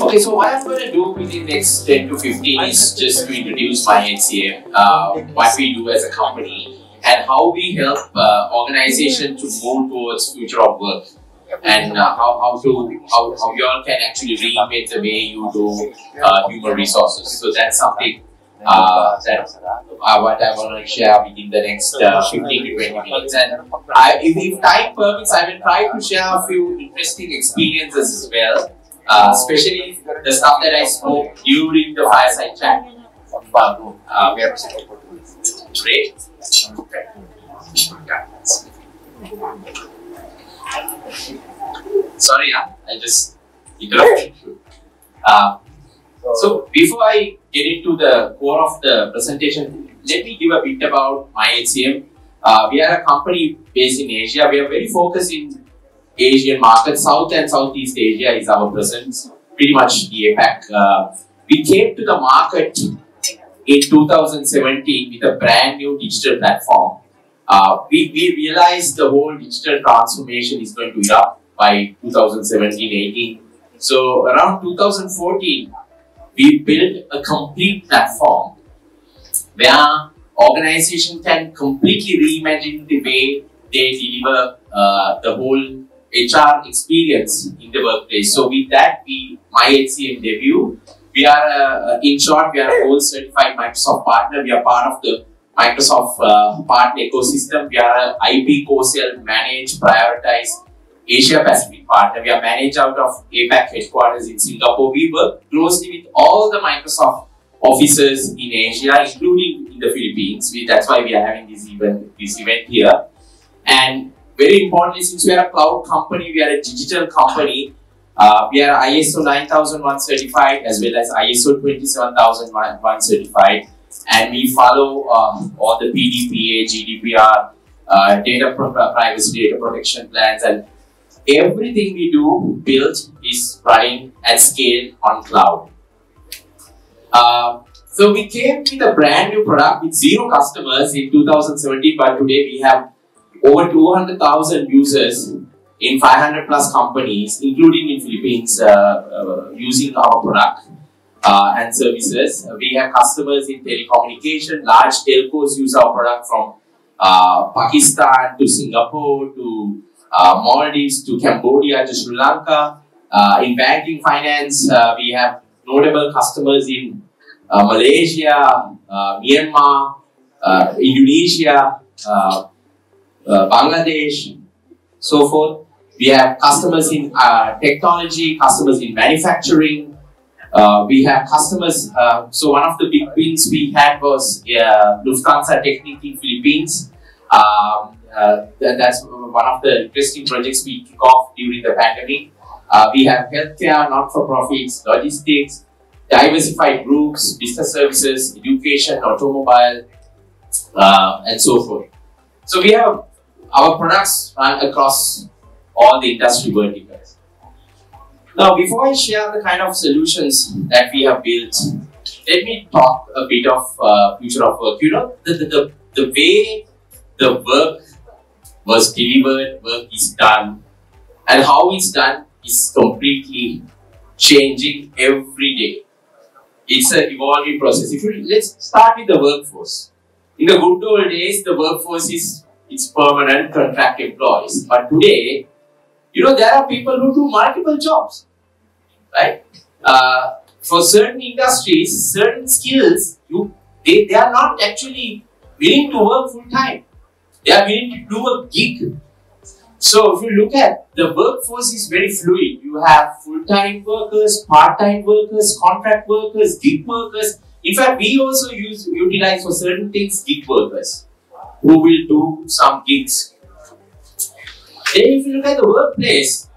Okay, so what I'm going to do within the next 10 to 15 is just to introduce MiHCM, what we do as a company, and how we help organizations to move towards future of work, and how you all can actually reinvent the way you do human resources. So that's something what I want to share within the next 15 to 20 minutes. And if time permits, I will try to share a few interesting experiences as well. Especially the stuff that I spoke during the fireside chat. Great. Sorry, I just interrupted you. So before I get into the core of the presentation, let me give a bit about MiHCM. We are a company based in Asia. We are very focused in Asian markets. South and Southeast Asia is our presence, pretty much the APAC. We came to the market in 2017 with a brand new digital platform. We realized the whole digital transformation is going to erupt by 2017-18. So around 2014, we built a complete platform where organizations can completely reimagine the way they deliver the whole HR experience in the workplace. So with that, MiHCM debut. We are, in short, we are a gold certified Microsoft partner. We are part of the Microsoft partner ecosystem. We are an IP co-sale, manage, prioritize Asia Pacific partner. We are managed out of APAC headquarters in Singapore. We work closely with all the Microsoft offices in Asia, including in the Philippines. That's why we are having this event here. And very importantly, since we are a cloud company, we are a digital company. We are ISO 9001 certified as well as ISO 27001 certified, and we follow all the PDPA, GDPR, data privacy, data protection plans, and everything we do built is running at scale on cloud. So we came with a brand new product with 0 customers in 2017, but today we have over 200,000 users in 500 plus companies, including in Philippines, using our product and services. We have customers in telecommunication. Large telcos use our product from Pakistan to Singapore to Maldives to Cambodia to Sri Lanka. In banking finance, we have notable customers in Malaysia, Myanmar, Indonesia, Bangladesh, so forth. We have customers in technology, customers in manufacturing. We have customers, so one of the big wins we had was Lufthansa Technik in Philippines. That's one of the interesting projects we kick off during the pandemic. We have healthcare, not-for-profits, logistics, diversified groups, business services, education, automobile, and so forth. So we have our products run across all the industry verticals. Now, before I share the kind of solutions that we have built, let me talk a bit of future of work. You know, the way the work was delivered, work is done, and how it's done is completely changing every day. It's an evolving process. Let's start with the workforce. In the good old days, the workforce it's permanent contract employees. But today, you know, there are people who do multiple jobs, right? For certain industries, certain skills, they are not actually willing to work full time. They are willing to do a gig. So if you look at the workforce is very fluid. You have full-time workers, part-time workers, contract workers, gig workers. In fact, we also utilize for certain things gig workers who will do some gigs. Then if you look at the workplace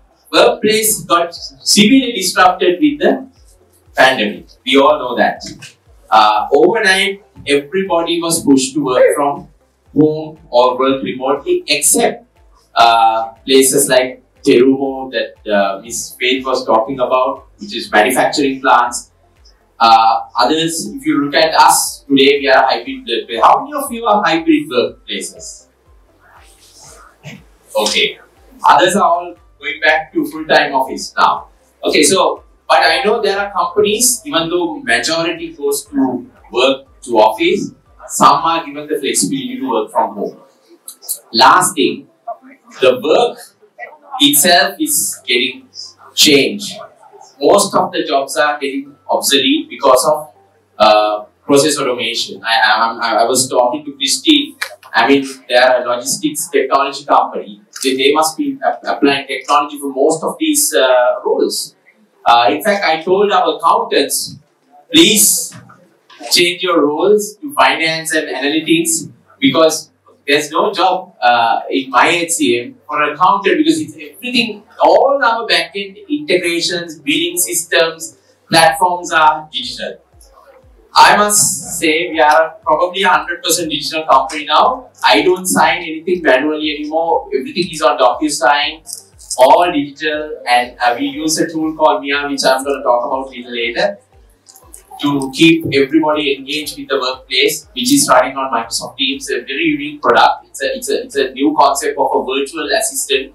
got severely disrupted with the pandemic. We all know that. Overnight, everybody was pushed to work from home or work remotely, except places like Terumo that Ms. Faith was talking about, which is manufacturing plants. Others, if you look at us today, we are a hybrid workplace. How many of you are hybrid workplaces? Okay. Others are all going back to full-time office now. Okay, so, but I know there are companies, even though majority goes to work to office, some are given the flexibility to work from home. Last thing, the work itself is getting changed. Most of the jobs are getting obsolete because of process automation. I was talking to Christine. I mean, they are a logistics technology company. They must be applying technology for most of these roles. In fact, I told our accountants, please change your roles to finance and analytics, because there's no job in MiHCM for an accountant, because it's everything, all our backend integrations, billing systems, platforms are digital. I must say we are probably 100% digital company now. I don't sign anything manually anymore. Everything is on DocuSign, all digital, and we use a tool called MiHCM, which I'm going to talk about a little later, to keep everybody engaged with the workplace, which is running on Microsoft Teams. A very unique product. It's a new concept of a virtual assistant,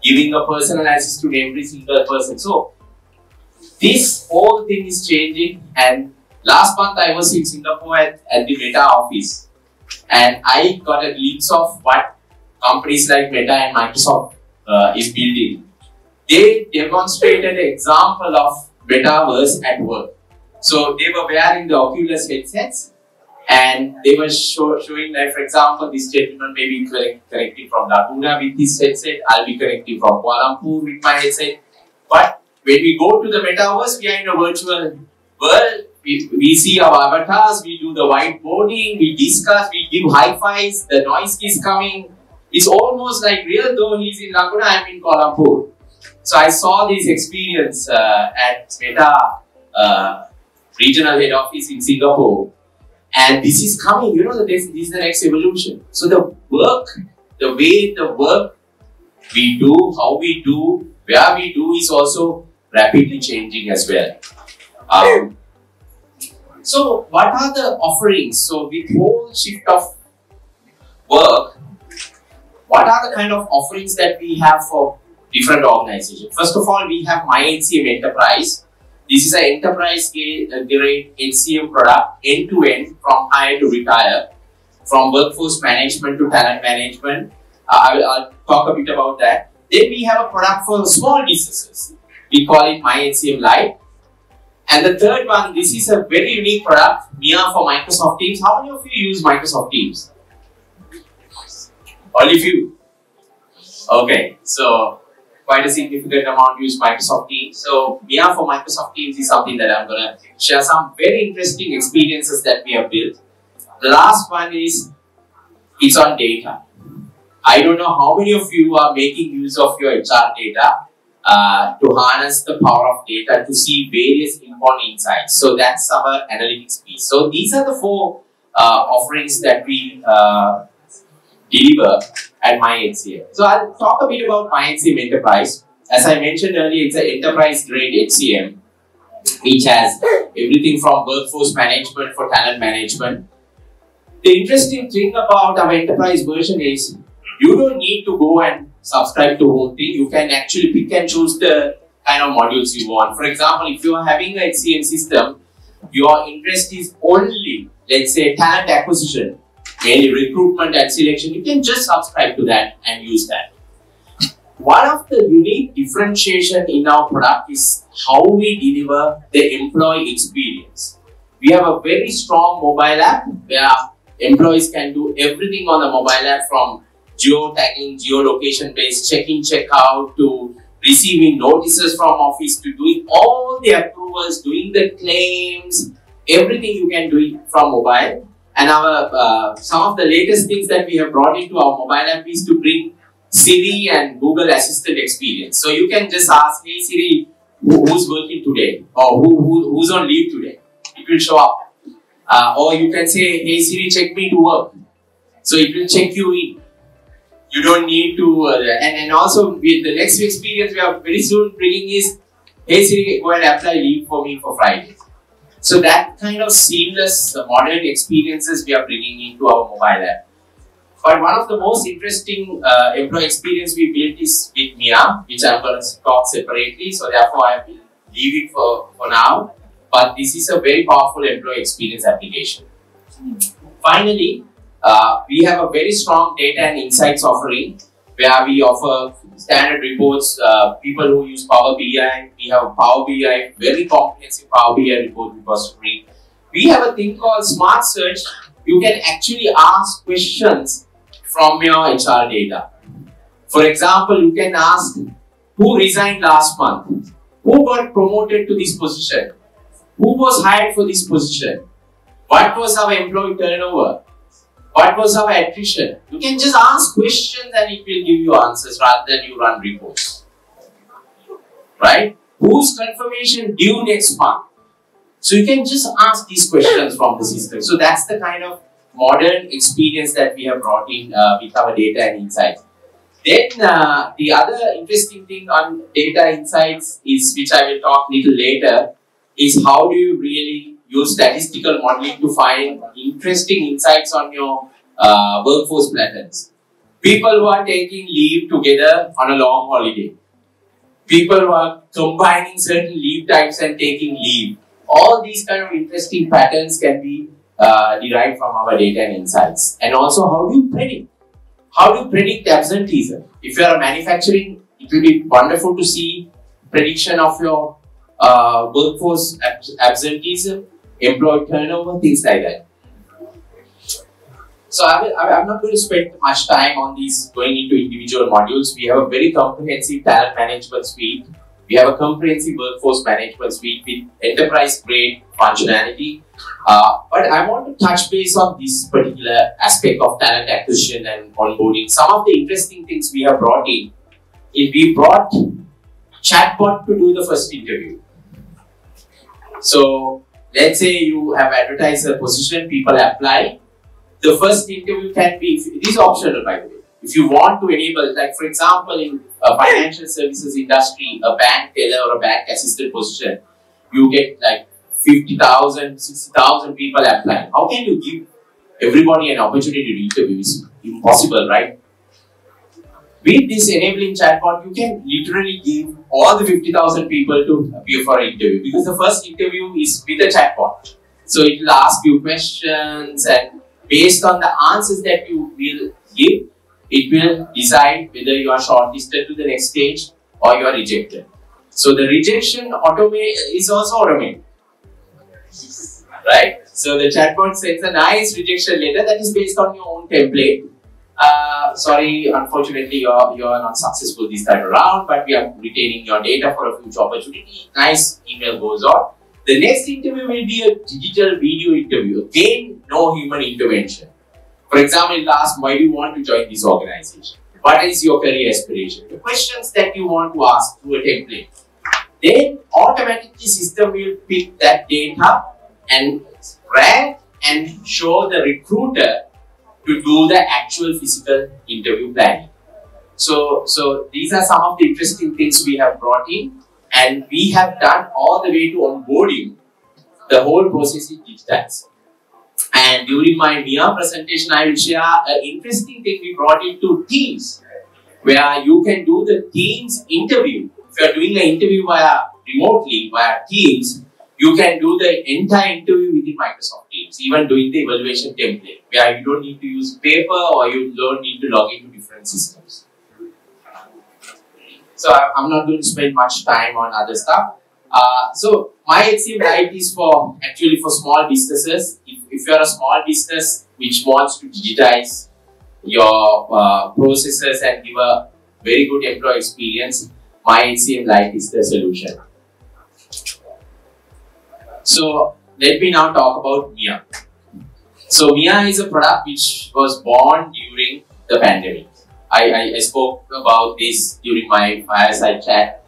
giving a personal assistant to every single person. So this whole thing is changing. And last month I was in Singapore at the Meta office, and I got a glimpse of what companies like Meta and Microsoft is building. They demonstrated an example of Metaverse at work. So they were wearing the Oculus headsets, and they were showing, like, for example, this gentleman may be connecting from Laguna with this headset, I'll be connecting from Kuala Lumpur with my headset. But when we go to the Metaverse, we are in a virtual world. We see our avatars, we do the whiteboarding, we discuss, we give high fives, the noise is coming. It's almost like real, though he's in Laguna, I'm in Kuala Lumpur. So I saw this experience at Meta regional head office in Singapore, and this is coming, you know, this is the next evolution. So the way the work we do, how we do, where we do is also rapidly changing as well. So what are the offerings? So with whole shift of work, what are the kind of offerings that we have for different organizations? First of all, we have MiHCM Enterprise. This is an enterprise grade HCM product, end-to-end, from hire to retire, from workforce management to talent management. I'll talk a bit about that. Then we have a product for small businesses. We call it MiHCM Lite. And the third one, this is a very unique product, MiHCM for Microsoft Teams. How many of you use Microsoft Teams? Only few. Okay, so quite a significant amount use Microsoft Teams. So MiHCM for Microsoft Teams is something that I'm going to share some very interesting experiences that we have built. The last one is, it's on data. I don't know how many of you are making use of your HR data to harness the power of data to see various important insights. So that's our analytics piece. So these are the four offerings that we deliver at MiHCM. So I'll talk a bit about MiHCM Enterprise. As I mentioned earlier, it's an enterprise grade HCM, which has everything from workforce management for talent management. The interesting thing about our enterprise version is, you don't need to go and subscribe to the whole thing. You can actually pick and choose the kind of modules you want. For example, if you are having an HCM system, your interest is only, let's say, talent acquisition, mainly recruitment and selection, you can just subscribe to that and use that. One of the unique differentiation in our product is how we deliver the employee experience. We have a very strong mobile app where employees can do everything on the mobile app, from geo-tagging, geolocation-based check-in, check-out, to receiving notices from office, to doing all the approvals, doing the claims, everything you can do it from mobile. And our some of the latest things that we have brought into our mobile app is to bring Siri and Google Assistant experience. So you can just ask, hey Siri, who's working today? Or who's on leave today? It will show up. Or you can say, hey Siri, check me to work. So it will check you in. You don't need to, and also with the next experience we are very soon bringing is, hey Siri, go and apply leave for me for Friday. So that kind of seamless modern experiences we are bringing into our mobile app. But one of the most interesting employee experience we built is with MIA, which I'm going to talk separately. So therefore, I will leave it for now. But this is a very powerful employee experience application. Finally, we have a very strong data and insights offering where we offer standard reports. People who use Power BI, we have Power BI, very comprehensive Power BI report repository. We have a thing called Smart Search. You can actually ask questions from your HR data. For example, you can ask who resigned last month, who got promoted to this position, who was hired for this position, what was our employee turnover, what was our attrition. You can just ask questions and it will give you answers rather than you run reports. Right? Whose confirmation due next month? So you can just ask these questions from the system. So that's the kind of modern experience that we have brought in with our data and insights. Then the other interesting thing on data insights is, which I will talk little later, is how do you really use statistical modeling to find interesting insights on your workforce patterns. People who are taking leave together on a long holiday. People who are combining certain leave types and taking leave. All these kind of interesting patterns can be derived from our data and insights. And also, how do you predict? How do you predict absenteeism? If you are manufacturing, it will be wonderful to see prediction of your workforce absenteeism, employee turnover, things like that. So I'm not going to spend much time on these going into individual modules. We have a very comprehensive talent management suite. We have a comprehensive workforce management suite with enterprise-grade functionality. But I want to touch base on this particular aspect of talent acquisition and onboarding. Some of the interesting things we have brought in is we brought chatbot to do the first interview. So let's say you have advertised a position, people apply. The first interview can be, it is optional by the way. If you want to enable, like for example, in a financial services industry, a bank teller or a bank assistant position, you get like 50,000, 60,000 people applying. How can you give everybody an opportunity to interview? It's impossible, right? With this enabling chatbot, you can literally give all the 50,000 people to appear for an interview because the first interview is with a chatbot. So it will ask you questions and based on the answers that you will give, it will decide whether you are shortlisted to the next stage or you are rejected. So the rejection is also automated. Right? So the chatbot sends a nice rejection letter that is based on your own template. Sorry, unfortunately, you are not successful this time around, but we are retaining your data for a future opportunity. Nice email goes on. The next interview will be a digital video interview. Again, no human intervention. For example, it will ask, why do you want to join this organization? What is your career aspiration? The questions that you want to ask through a template. Then automatically system will pick that data and rank and show the recruiter to do the actual physical interview planning. So these are some of the interesting things we have brought in, and we have done all the way to onboarding. The whole process is digitized. And during my MIA presentation, I will share an interesting thing we brought into Teams, where you can do the Teams interview. If you are doing an interview remotely via Teams, you can do the entire interview within Microsoft Teams, even doing the evaluation template, where you don't need to use paper or you don't need to log into different systems. So I'm not going to spend much time on other stuff. So MiHCM Lite is actually for small businesses. If you are a small business which wants to digitize your processes and give a very good employee experience, MiHCM Lite is the solution. So let me now talk about MIA. So MIA is a product which was born during the pandemic. I spoke about this during my fireside chat.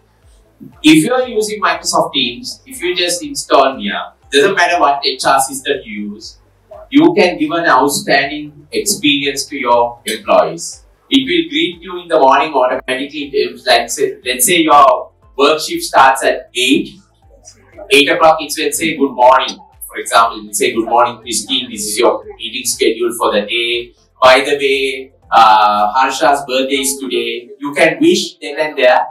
If you are using Microsoft Teams, if you just install MIA, doesn't matter what HR system you use, you can give an outstanding experience to your employees. It will greet you in the morning automatically. Let's say your work shift starts at 8 o'clock, it will say good morning. For example, it will say good morning Christine, this is your meeting schedule for the day. by the way, Harsha's birthday is today. You can wish then and there.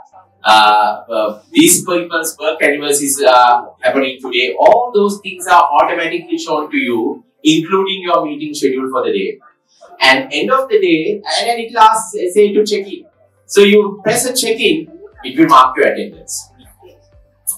These people's work anniversaries are happening today. All those things are automatically shown to you, including your meeting schedule for the day. And end of the day, and then it will ask, say, to check in. So you press a check-in, it will mark your attendance.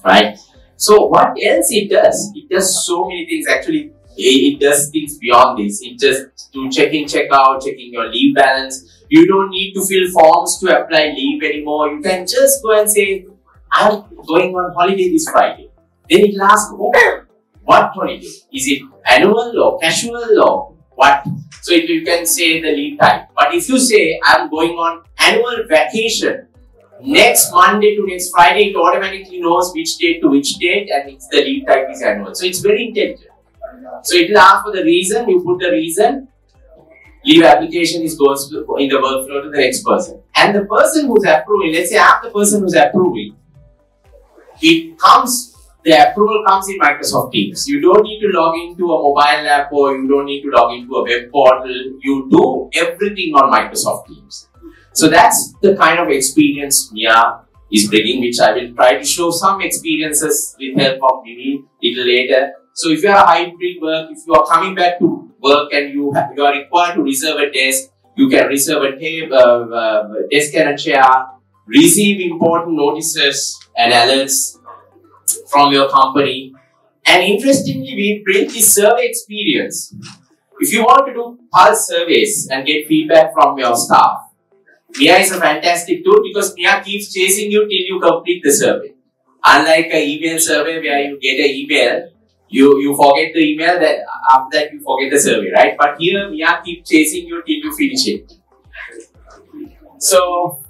Right? So what else it does? It does so many things. Actually, it does things beyond this. It just to check in, check out, checking your leave balance. You don't need to fill forms to apply leave anymore. You can just go and say, I'm going on holiday this Friday. Then it will ask, okay, what holiday? Is it annual or casual or what? So you can say the leave type. But if you say, I'm going on annual vacation, next Monday to next Friday, it automatically knows which date to which date, and it's the leave type is annual. So it's very intelligent. So it will ask for the reason, you put the reason, leave application goes in the workflow to the next person. And the person who's approving, let's say I'm the person who's approving, the approval comes in Microsoft Teams. You don't need to log into a mobile app or you don't need to log into a web portal. You do everything on Microsoft Teams. So that's the kind of experience Mia is bringing, which I will try to show some experiences with help of Mimi little later. So if you are a hybrid work, if you are coming back to work and you are required to reserve a desk, you can reserve a desk and a chair, receive important notices and alerts from your company. And interestingly, we bring this survey experience. If you want to do pulse surveys and get feedback from your staff, Mia is a fantastic tool because Mia keeps chasing you till you complete the survey. Unlike an email survey where you get an email, you forget the email, that after that you forget the survey, right? But here Mia keeps chasing you till you finish it. So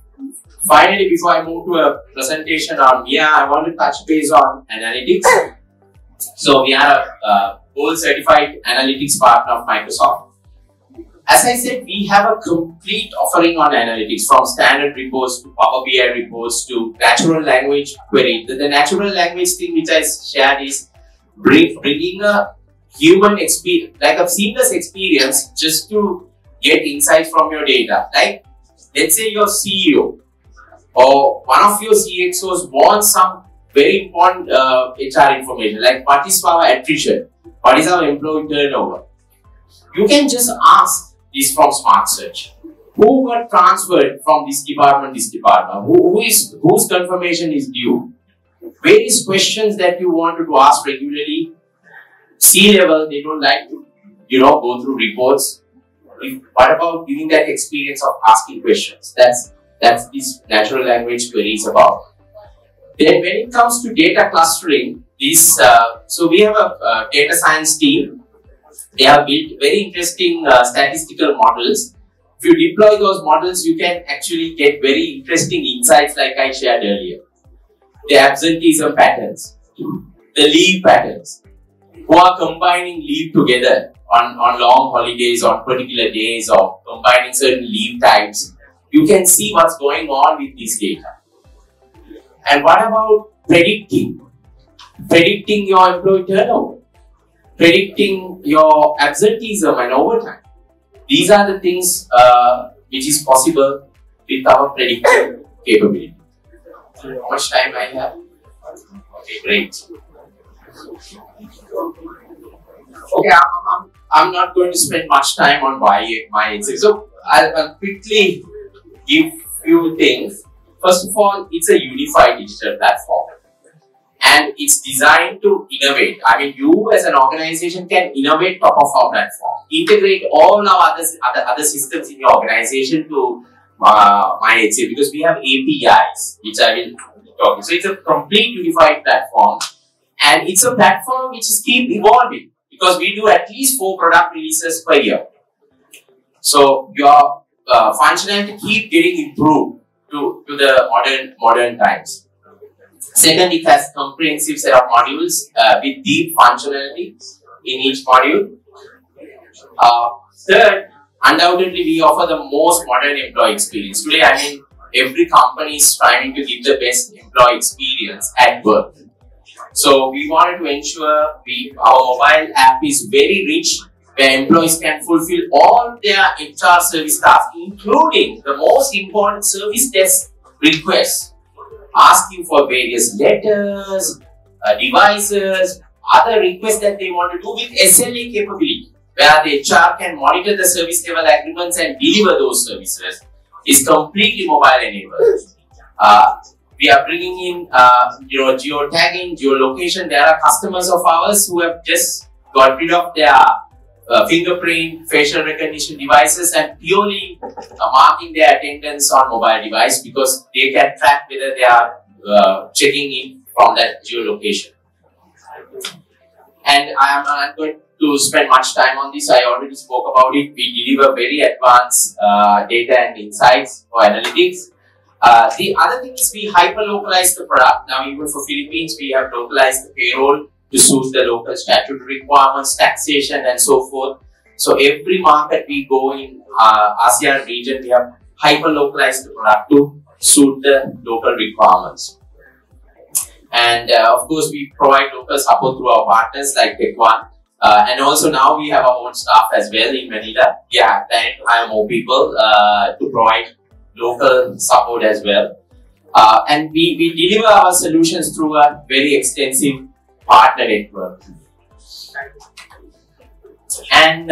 finally, before I move to a presentation on Mia, I want to touch base on analytics. So we are a gold certified analytics partner of Microsoft. As I said, we have a complete offering on analytics, from standard reports to Power BI reports to natural language query. The natural language thing which I shared is bringing a human experience, like a seamless experience, just to get insights from your data. Like, let's say your CEO or one of your CXOs wants some very important HR information, like what is our attrition, what is our employee turnover. You can just ask this from Smart Search. Who got transferred from this department, whose confirmation is due? Various questions that you want to ask regularly. C-level, they don't like to, go through reports. What about giving that experience of asking questions? That's this natural language query is about. Then when it comes to data clustering, so we have a data science team. They have built very interesting statistical models. If you deploy those models, you can actually get very interesting insights like I shared earlier. The absenteeism patterns, the leave patterns, who are combining leave together on long holidays, on particular days, or combining certain leave types. You can see what's going on with this data. And what about predicting? Predicting your employee turnover, predicting your absenteeism and overtime. These are the things which is possible with our predictive capability. How much time I have? Okay, great. Okay, I'm not going to spend much time on MiHCM. So I'll quickly give few things. First of all, it's a unified digital platform. And it's designed to innovate. I mean, you as an organization can innovate top of our platform. Integrate all our other systems in your organization to MiHCM, because we have APIs, which I will talk about. So it's a complete unified platform. And it's a platform which is keep evolving, because we do at least 4 product releases per year. So your functionality keep getting improved to the modern times. Second, it has comprehensive set of modules with deep functionality in each module. Third, undoubtedly, we offer the most modern employee experience. Today, I mean, every company is trying to give the best employee experience at work. So we wanted to ensure our mobile app is very rich where employees can fulfill all their HR service tasks, including the most important service desk requests, asking for various letters, devices, other requests that they want to do with SLA capability, where the HR can monitor the service level agreements and deliver those services, is completely mobile enabled. We are bringing in, geotagging, geolocation. There are customers of ours who have just got rid of their fingerprint, facial recognition devices and purely marking their attendance on mobile device because they can track whether they are checking in from that geolocation. And I am not going to spend much time on this. I already spoke about it. We deliver very advanced data and insights for analytics. The other thing is we hyper-localize the product. Now even for Philippines, we have localized the payroll to suit the local statutory requirements, taxation and so forth. So every market we go in ASEAN region, we have hyper-localized the product to suit the local requirements. And of course, we provide local support through our partners like Tech1. And also now we have our own staff as well in Manila. We are planning to hire more people to provide local support as well. And we deliver our solutions through a very extensive partner network. And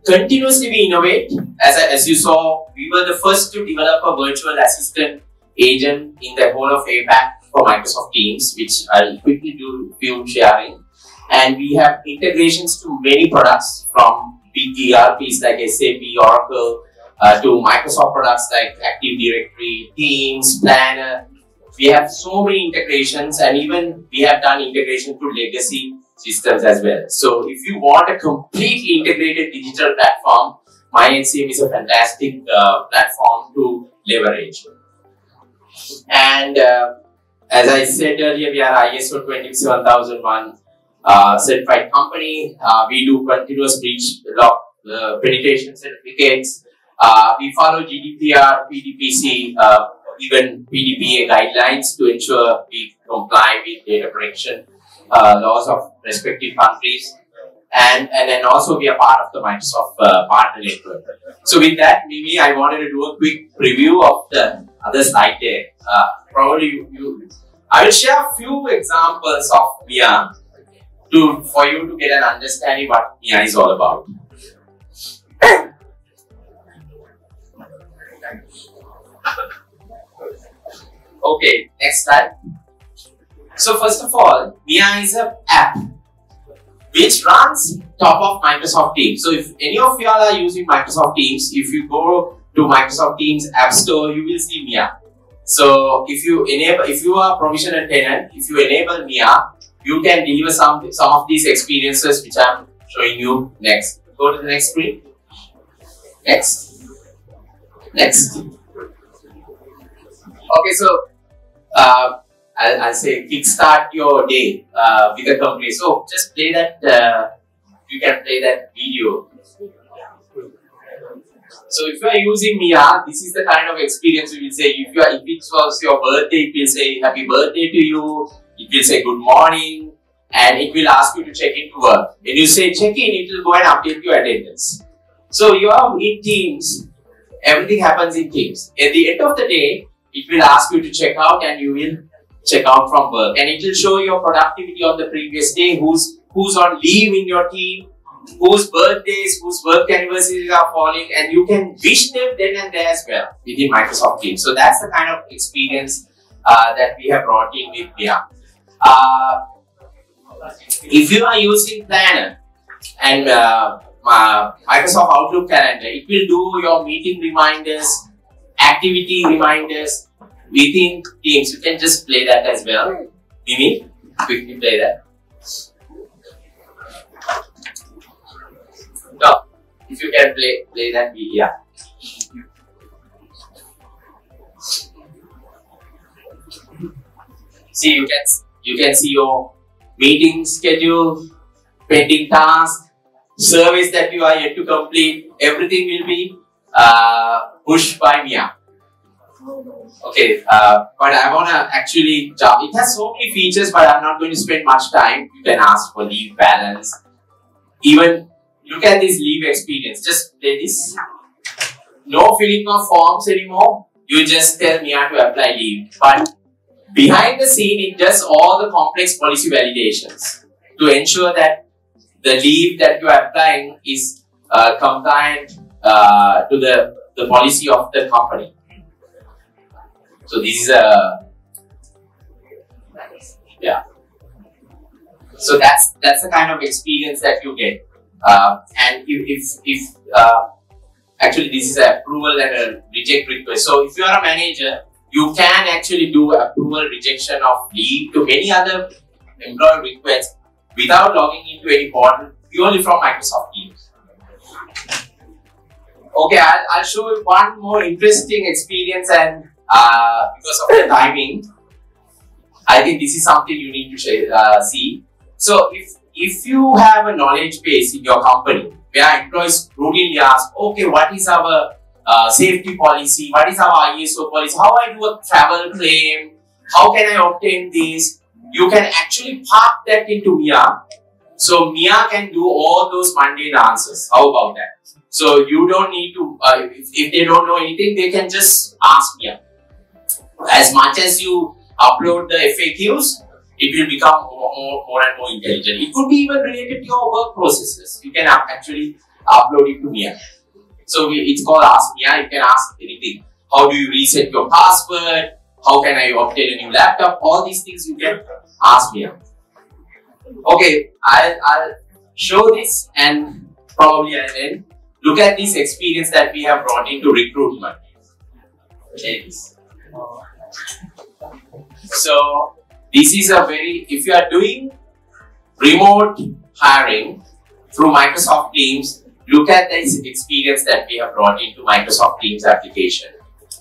continuously we innovate. As you saw, we were the first to develop a virtual assistant agent in the whole of APAC for Microsoft Teams, which I'll quickly do a few sharing. And we have integrations to many products from big ERPs like SAP, Oracle, to Microsoft products like Active Directory, Teams, Planner. We have so many integrations, and even we have done integration to legacy systems as well. So if you want a completely integrated digital platform, MiHCM is a fantastic platform to leverage. And as I said earlier, we are ISO 27001 certified company. We do continuous breach log penetration certificates. We follow GDPR, PDPC, even PDPA guidelines to ensure we comply with data protection laws of respective countries. And then also we are part of the Microsoft partner network. So with that, Mimi, I wanted to do a quick review of the other slide there. I will share a few examples of MIA for you to get an understanding what MIA is all about. Okay, next slide. So first of all, MIA is an app which runs top of Microsoft Teams. So if any of you all are using Microsoft Teams, if you go to Microsoft Teams App Store, you will see MIA. So if you are a provisional tenant, if you enable MIA, you can deliver some of these experiences which I am showing you next. Go to the next screen. Next. Next. Okay, so I'll say kickstart your day with a company. So just play that. You can play that video. So if you are using MIA, this is the kind of experience we will say. If it was your birthday, it will say happy birthday to you. It will say good morning, and it will ask you to check in to work. When you say check in, it will go and update your attendance. So you are in Teams. Everything happens in Teams. At the end of the day, it will ask you to check out, and you will check out from work. And it will show your productivity on the previous day, who's on leave in your team, whose birthdays, whose work anniversaries are falling, and you can wish them then and there as well within Microsoft Teams. So that's the kind of experience that we have brought in with MIA. If you are using Planner and Microsoft Outlook Calendar, it will do your meeting reminders, activity reminders within Teams. You can just play that as well. Mimi, quickly play that. No, if you can play that video. See, you can see your meeting schedule, pending tasks, surveys that you are yet to complete. Everything will be pushed by MIA. Okay, but I want to actually jump. It has so many features, but I'm not going to spend much time. You can ask for leave balance. Even look at this leave experience. Just play this. No filling of forms anymore. You just tell MiHCM to apply leave. But behind the scene, it does all the complex policy validations to ensure that the leave that you are applying is compliant to the policy of the company. So this is So that's the kind of experience that you get. And if actually this is an approval and a reject request. So if you are a manager, you can actually do approval rejection of leave to many other employee requests without logging into any portal, purely from Microsoft Teams. Okay, I'll show you one more interesting experience, and because of the timing, I think this is something you need to see. So if you have a knowledge base in your company where employees routinely ask, okay, what is our safety policy, what is our ISO policy, how I do a travel claim, how can I obtain this, you can actually park that into MiHCM. So MiHCM can do all those mundane answers. How about that? So you don't need to, if they don't know anything, they can just ask MiHCM. As much as you upload the FAQs, it will become more and more intelligent. It could be even related to your work processes. You can actually upload it to MiHCM. So it's called Ask MiHCM. You can ask anything. How do you reset your password? How can I obtain a new laptop? All these things you can ask MiHCM. Okay, I'll show this and probably I'll end. Look at this experience that we have brought into recruitment. So this is a if you are doing remote hiring through Microsoft Teams, look at this experience that we have brought into Microsoft Teams application.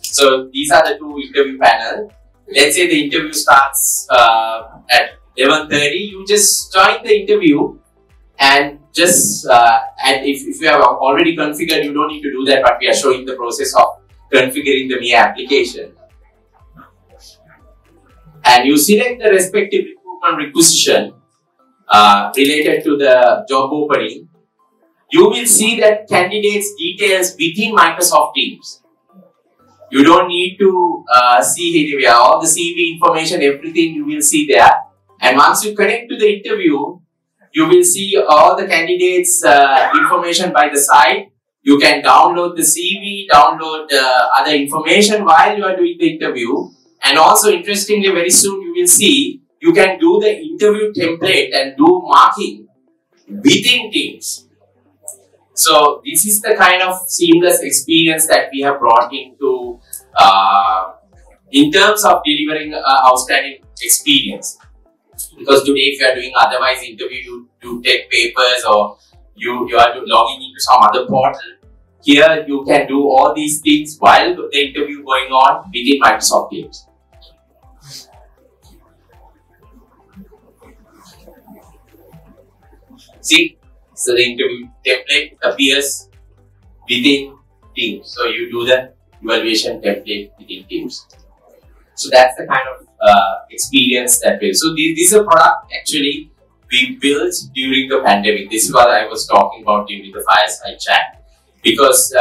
So these are the two interview panels. Let's say the interview starts at 11:30. You just join the interview and just and if you have already configured, you don't need to do that, but we are showing the process of configuring the MiHCM application. And you select the respective recruitment requisition related to the job opening. You will see that candidates' details within Microsoft Teams. You don't need to see anywhere. All the CV information, everything you will see there. And once you connect to the interview, you will see all the candidates' information by the side. You can download the CV, download other information while you are doing the interview. And also, interestingly, very soon you will see you can do the interview template and do marking within Teams. So this is the kind of seamless experience that we have brought into in terms of delivering outstanding experience. Because today, if you are doing otherwise interview, you take papers or you are logging into some other portal. Here you can do all these things while the interview going on within Microsoft Teams. See, so the interview template appears within Teams. So you do the evaluation template within Teams. So that's the kind of experience that way. So this is a product actually we built during the pandemic. This is what I was talking about during the fireside chat. Because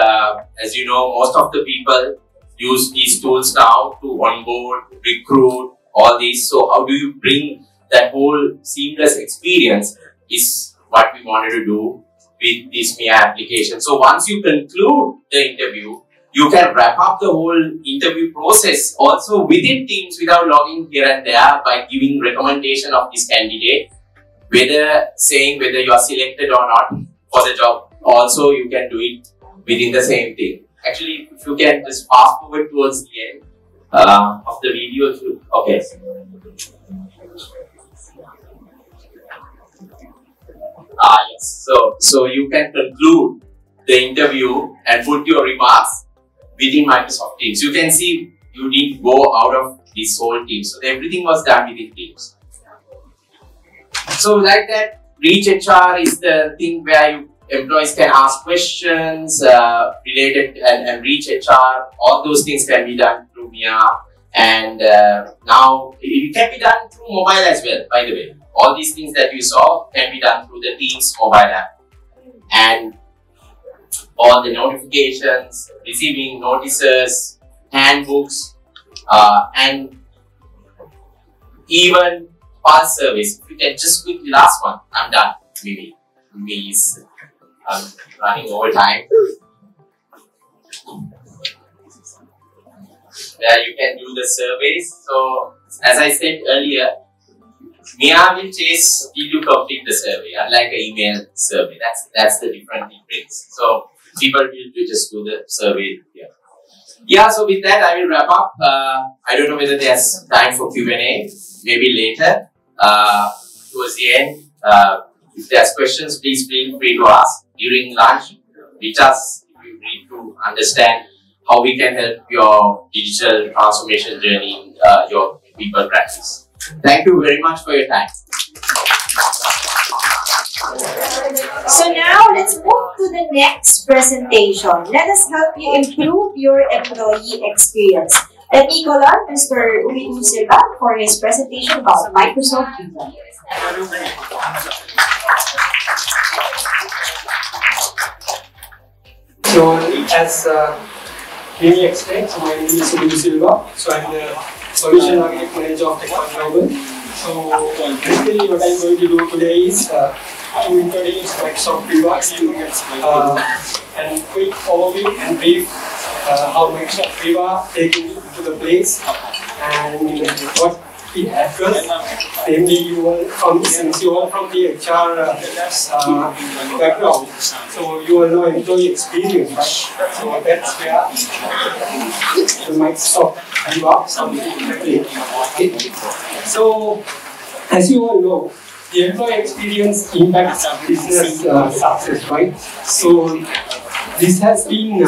as you know, most of the people use these tools now to onboard, recruit, all these. So how do you bring that whole seamless experience is what we wanted to do with this MiHCM application. So once you conclude the interview, you can wrap up the whole interview process also within Teams without logging here and there by giving recommendation of this candidate, saying whether you are selected or not for the job. Also, you can do it within the same thing. Actually, if you can just fast forward towards the end of the video. Okay. Yes. So you can conclude the interview and put your remarks within Microsoft Teams. You can see you didn't go out of this whole team. So everything was done within Teams. So like that, Reach HR is the thing where employees can ask questions related and Reach HR. All those things can be done through MiHCM. And now it can be done through mobile as well, by the way. All these things that you saw can be done through the Teams mobile app. and all the notifications, receiving notices, handbooks, and even pulse service. If you can just quickly, last one, I'm done. Maybe I'm running over time. Where you can do the surveys. So, as I said earlier, MiHCM will chase you to complete the survey, unlike an email survey. That's the difference it brings. So, people will just do the survey here. Yeah, so with that, I will wrap up. I don't know whether there's time for Q&A, maybe later, towards the end. If there's questions, please feel free to ask during lunch. Reach us if you need to understand how we can help your digital transformation journey, your people practice. Thank you very much for your time. So now let's move to the next presentation. Let us help you improve your employee experience. Let me call on Mr. Umidu Silva for his presentation about Microsoft Viva. So, as Mimi explained, so my name is Umidu Silva. So, I'm the Solution Architect Manager of Technology Global. So, basically, what I'm going to do today is to introduce Microsoft Viva and quick overview and brief how Microsoft Viva taking it to the place and what it addresses. Namely, you all since you all from the HR background, so you all know employee experience, right? So that's where the Microsoft Viva comes into play. So, as you all know, the employee experience impacts business success, right? So this has been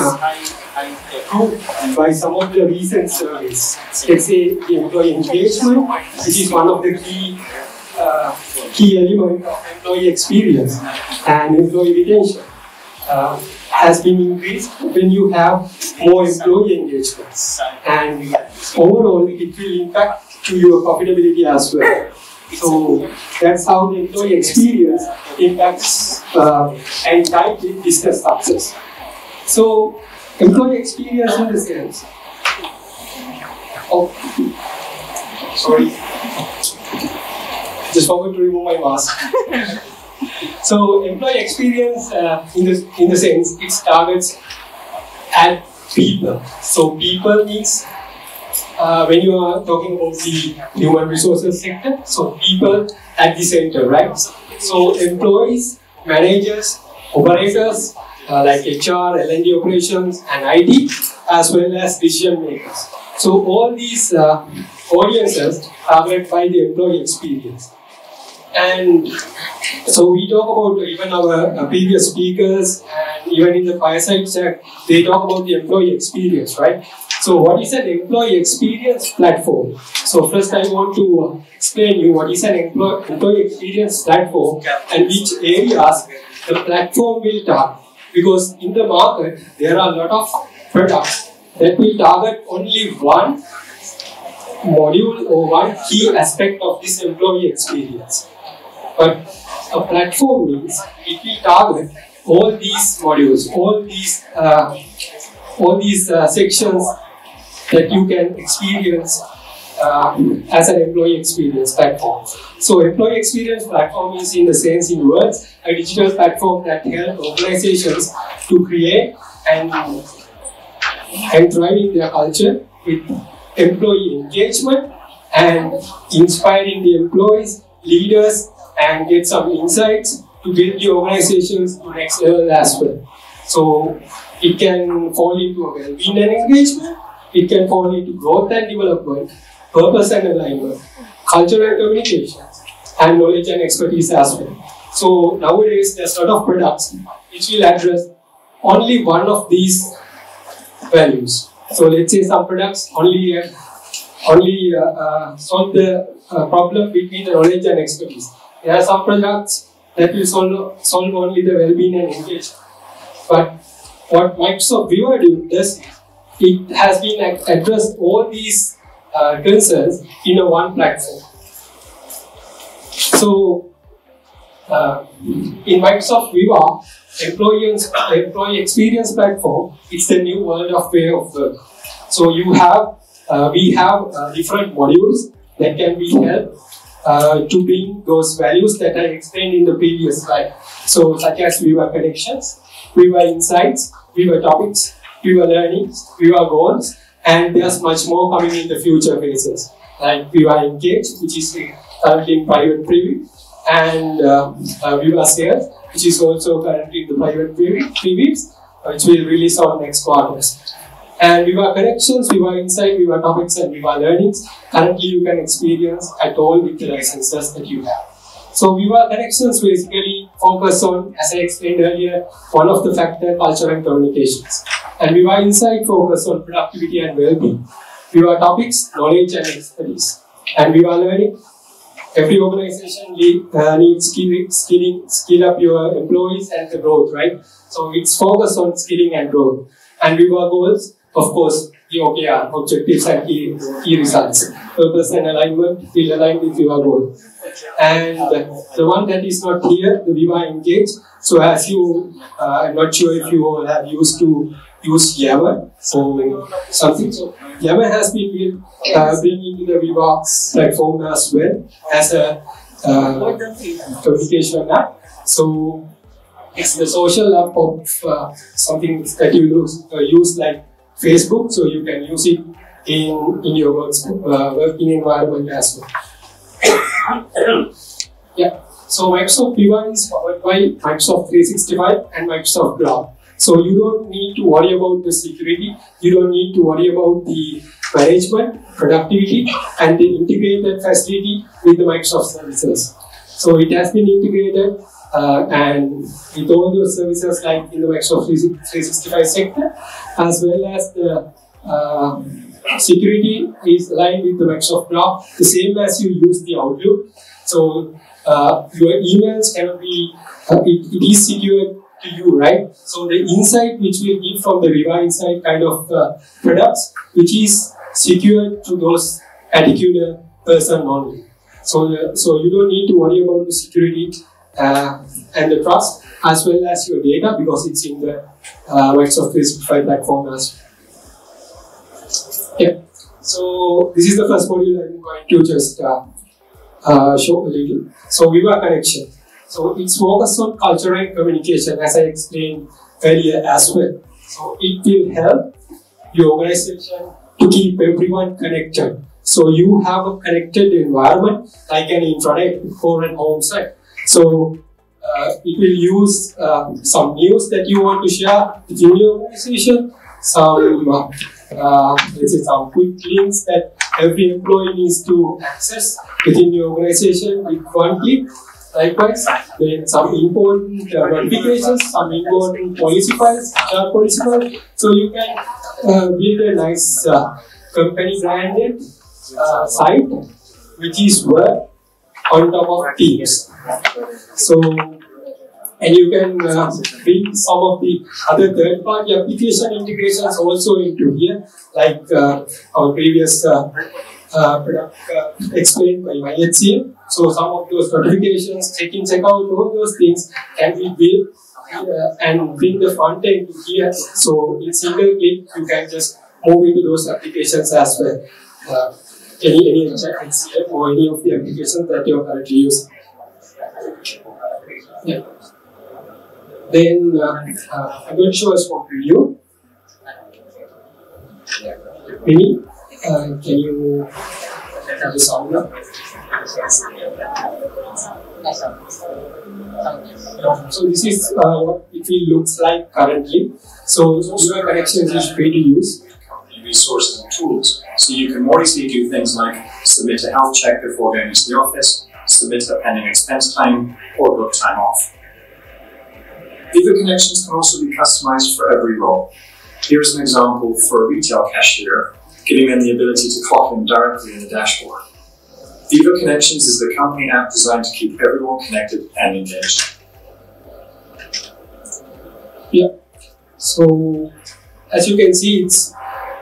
proved by some of the recent surveys. Let's say the employee engagement, which is one of the key elements of employee experience, and employee retention has been increased when you have more employee engagements, and overall it will impact to your profitability as well. So that's how the employee experience impacts and ties with business success. So employee experience in the sense of, sorry, just forgot to remove my mask. So employee experience in the sense it targets at people. So people means when you are talking about the human resources sector, so people at the center, right? So employees, managers, operators like HR, L&D operations, and IT, as well as decision makers. So all these audiences are targeted by the employee experience. And so we talk about even our previous speakers, and even in the fireside chat, they talk about the employee experience, right? So what is an employee experience platform? So first I want to explain you what is an employee experience platform and which areas the platform will target. Because in the market, there are a lot of products that will target only one module or one key aspect of this employee experience. But a platform means it will target all these modules, all these sections that you can experience as an employee experience platform. So employee experience platform is, in the sense, in words, a digital platform that helps organizations to create and driving their culture with employee engagement and inspiring the employees, leaders, and get some insights to build the organizations to next level as well. So it can fall into a well-being and engagement, it can fall into growth and development, purpose and alignment, culture and communications, and knowledge and expertise as well. So nowadays there's a lot of products which will address only one of these values. So let's say some products only solve the problem between the knowledge and expertise. There are some products that will solve only the well-being and engagement. But what Microsoft Viva does is, it has been addressed all these concerns in a one platform. So in Microsoft Viva, employee experience platform, it's the new world of way of work. So we have different modules that can be helped to bring those values that I explained in the previous slide. So such as Viva Connections, Viva Insights, Viva Topics, Viva Learnings, Viva Goals, and there's much more coming in the future phases, like Viva Engage, which is currently in private preview, and Viva Sales, which is also currently in the private previews, which will release on next quarters. And Viva Connections, Viva Insight, Viva Topics, and Viva Learnings, currently you can experience at all with the licenses that you have. So Viva Connections basically focus on, as I explained earlier, one of the factor, culture and communications. And Viva Insight focus on productivity and well-being. Viva Topics, knowledge and expertise. And Viva Learning, every organization needs skill up your employees and the growth, right? So it's focused on skilling and growth. And Viva Goals, of course, the OKR, objectives and key results. Purpose and alignment will align with Viva Goal. And the one that is not here, the Viva Engage. So as you, I'm not sure if you all have used to use Yammer. So something. So Yammer has been bringing into the Viva platform as well as a communication app. So it's the social app of something that you use like Facebook, so you can use it in your working environment as well. Yeah. So Microsoft Viva is powered by Microsoft 365 and Microsoft Cloud. So you don't need to worry about the security, you don't need to worry about the management, productivity, and the integrated facility with the Microsoft services. So it has been integrated and with all those services like in the Microsoft 365 sector, as well as the security is aligned with the Microsoft Cloud, the same as you use the Outlook. So your emails cannot be, it is secured to you, right? So the insight which we give from the Viva Insight kind of products, which is secured to those particular person only. So you don't need to worry about the security and the trust, as well as your data, because it's in the Microsoft 365 platform as well. Yeah. So this is the first module I'm going to just show a little. So Viva Connection. So it's focused on culture and communication, as I explained earlier as well. So it will help your organization to keep everyone connected. So you have a connected environment like an intranet or an home site. So it will use some news that you want to share within your organization, some let's say some quick links that every employee needs to access within your organization with one click. Likewise, then some important notifications, some important policy files, policy files. So you can build a nice company branded site which is work on top of Teams. So, and you can bring some of the other third-party application integrations also into here, like our previous product explained by MiHCM. So some of those notifications, check-in, check-out, all those things can be built and bring the front end to here. So in single click, you can just move into those applications as well. Any MiHCM or any of the applications that you are currently using. Yeah. Then I'm going to show a small video. Mini, can you have the sound now? So this is what it looks like currently. So your connections is free to use. Resources and tools, so you can more easily do things like submit a health check before going into the office, submit a pending expense claim, or book time off. Viva Connections can also be customized for every role. Here's an example for a retail cashier, giving them the ability to clock in directly in the dashboard. Viva Connections is the company app designed to keep everyone connected and engaged. Yeah. So as you can see, it's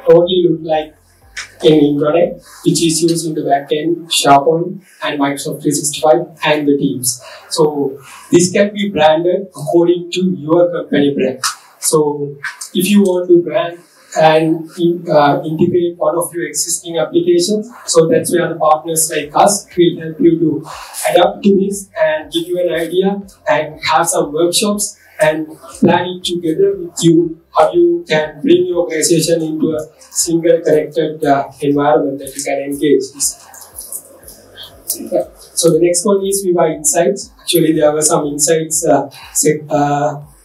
totally look like in intranet, which is used in the backend, SharePoint, and Microsoft 365, and the Teams. So this can be branded according to your company brand. So if you want to brand and integrate one of your existing applications, so that's where the partners like us will help you to adapt to this and give you an idea and have some workshops and plan it together with you how you can bring your organization into a single connected environment that you can engage this. Yeah. So the next one is Viva Insights. Actually, there were some insights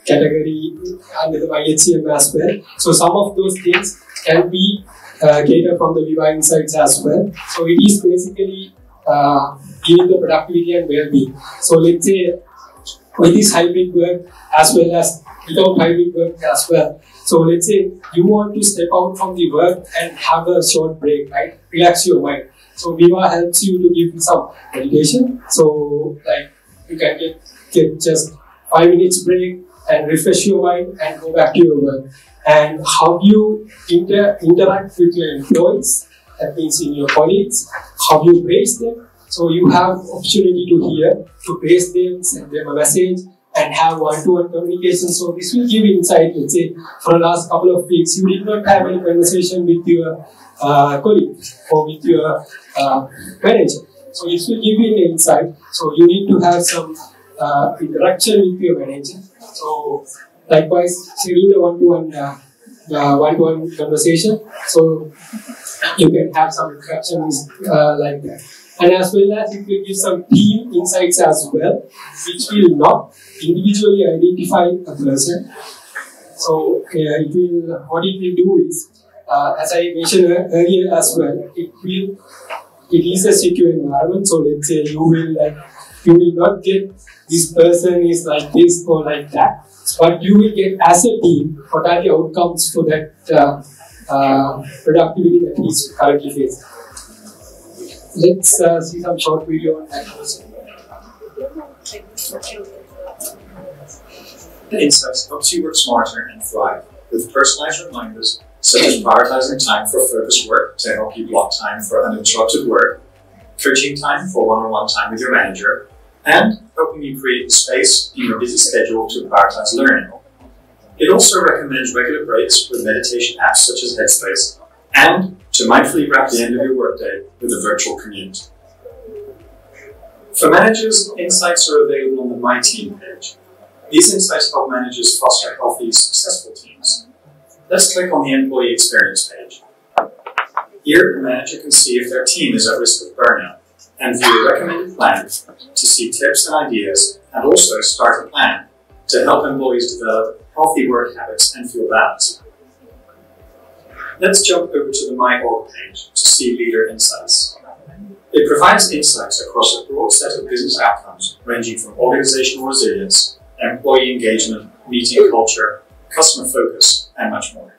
category under the MiHCM as well. So some of those things can be catered from the Viva Insights as well. So it is basically giving the productivity and well-being. So let's say with this hybrid work as well as without hybrid work as well. So let's say you want to step out from the work and have a short break, right? Relax your mind. So Viva helps you to give you some meditation. So like you can get just 5 minutes break and refresh your mind and go back to your work. And how you interact with your employees, that means in your colleagues, how you praise them. So you have opportunity to praise them, send them a message, and have one-to-one communication. So this will give insight. Let's say for the last couple of weeks, you did not have any conversation with your colleague or with your manager. So this will give you an insight. So you need to have some interaction with your manager. So likewise, schedule a one-to-one conversation. So you can have some interactions like that. And as well as it will give some team insights as well, which will not individually identify a person. So what it will do is, as I mentioned earlier as well, it is a secure environment. So let's say you will not get this person is like this or like that, but you will get as a team what are the outcomes for that productivity that is currently facing. Let's see some short video on that person. The Insights helps you work smarter and thrive with personalized reminders such as prioritizing time for focused work to help you block time for uninterrupted work, coaching time for one-on-one time with your manager, and helping you create the space in your busy schedule to prioritize learning. It also recommends regular breaks with meditation apps such as Headspace, and to mindfully wrap the end of your workday with a virtual commute. For managers, insights are available on the My Team page. These insights help managers foster healthy, successful teams. Let's click on the Employee Experience page. Here, the manager can see if their team is at risk of burnout and view a recommended plan to see tips and ideas, and also start a plan to help employees develop healthy work habits and feel balanced. Let's jump over to the My Org page to see Leader Insights. It provides insights across a broad set of business outcomes ranging from organizational resilience, employee engagement, meeting culture, customer focus, and much more.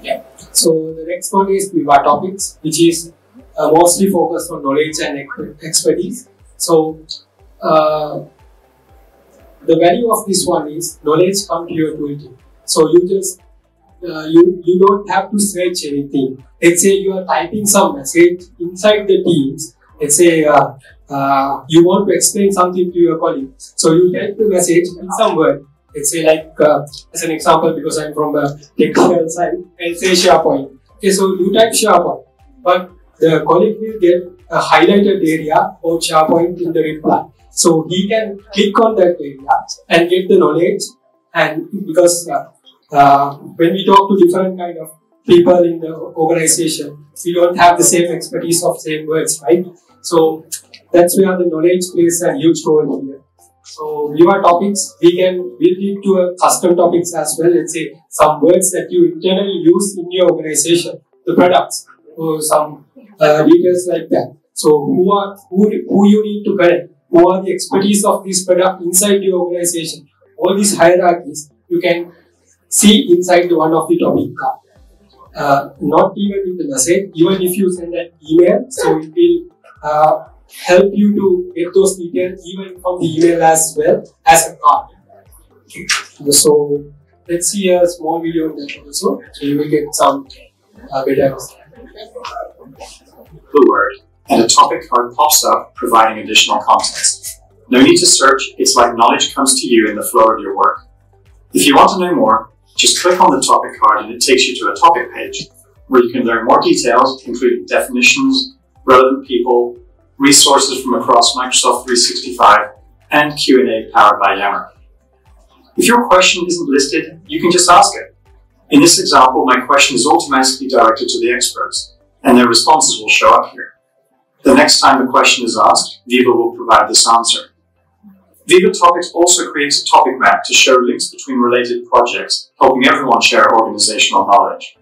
Yeah. So the next one is Viva Topics, which is mostly focused on knowledge and expertise. So the value of this one is knowledge come to your toolkit. So you just you don't have to search anything. Let's say you are typing some message inside the Teams. Let's say you want to explain something to your colleague. So you type the message in some word. Let's say like as an example, because I'm from the technical side, let's say SharePoint. Okay, so you type SharePoint, but the colleague will get a highlighted area or SharePoint in the reply. So he can click on that area and get the knowledge. And because when we talk to different kind of people in the organization, we don't have the same expertise of same words, right? So that's where the knowledge plays a huge role here. So Viva Topics, we can build it to a custom topics as well. Let's say some words that you internally use in your organization, the products, or some details like that. So who you need to connect, who are the expertise of this product inside your organization. All these hierarchies you can see inside one of the topic card. Not even in the message, even if you send an email, so it will help you to get those details even from the email as well as a card. So let's see a small video of that also, so you will get some better understanding. The word, and a topic card pops up providing additional context. No need to search, it's like knowledge comes to you in the flow of your work. If you want to know more, just click on the topic card and it takes you to a topic page where you can learn more details, including definitions, relevant people, resources from across Microsoft 365, and Q&A powered by Yammer. If your question isn't listed, you can just ask it. In this example, my question is automatically directed to the experts, and their responses will show up here. The next time the question is asked, Viva will provide this answer. Viva Topics also creates a topic map to show links between related projects, helping everyone share organizational knowledge.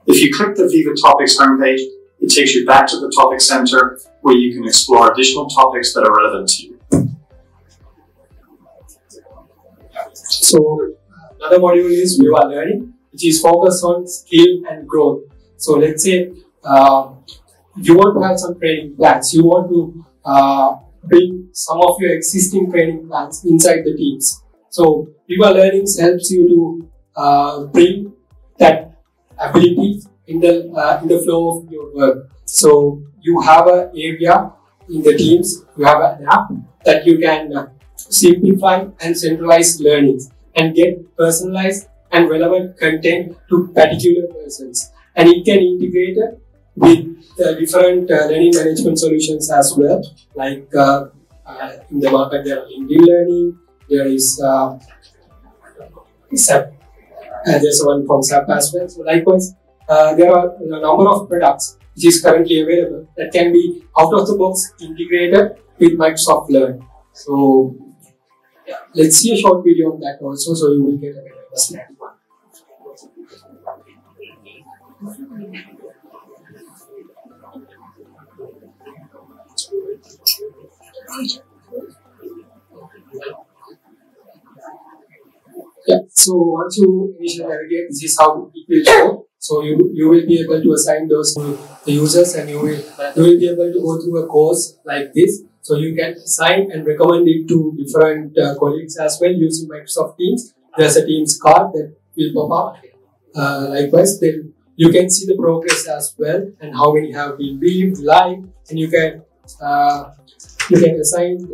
If you click the Viva Topics homepage, it takes you back to the Topic Center, where you can explore additional topics that are relevant to you. So, another module is Viva Learning, which is focused on skill and growth. So, let's say you want to have some training plans. You want to bring some of your existing training plans inside the teams. So, Viva Learning helps you to bring that ability in the flow of your work. So, you have an area in the teams, you have an app that you can simplify and centralize learnings and get personalized and relevant content to particular persons. And it can integrate it with different learning management solutions as well. Like in the market, there are LinkedIn Learning, there is SAP, there's one from SAP as well. So likewise, there are a number of products which is currently available that can be out of the box integrated with Microsoft Learn. So yeah, let's see a short video on that also, so you will get a better understanding. Yeah, so once you initially navigate, this is how it will show. So you will be able to assign those to the users, and you will be able to go through a course like this. So you can assign and recommend it to different colleagues as well using Microsoft Teams. There's a Teams card that will pop up. Likewise, then you can see the progress as well and how many have been viewed live, and you can assign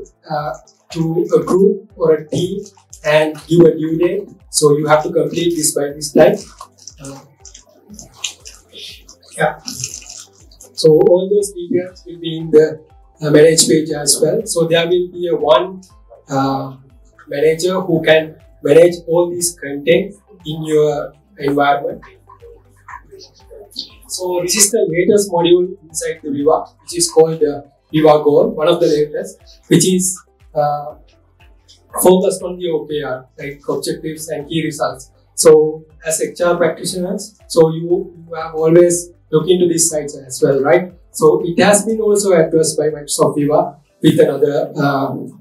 to a group or a team and give a due date. So you have to complete this by this time. Yeah. So all those details will be in the manage page as well. So there will be a one manager who can manage all this content in your environment. So this is the latest module inside the Viva, which is called Viva Goal, one of the latest, which is focused on the OKR, like objectives and key results. So as HR practitioners, so you have always looked into these sites as well, right? So it has been also addressed by Microsoft Viva with another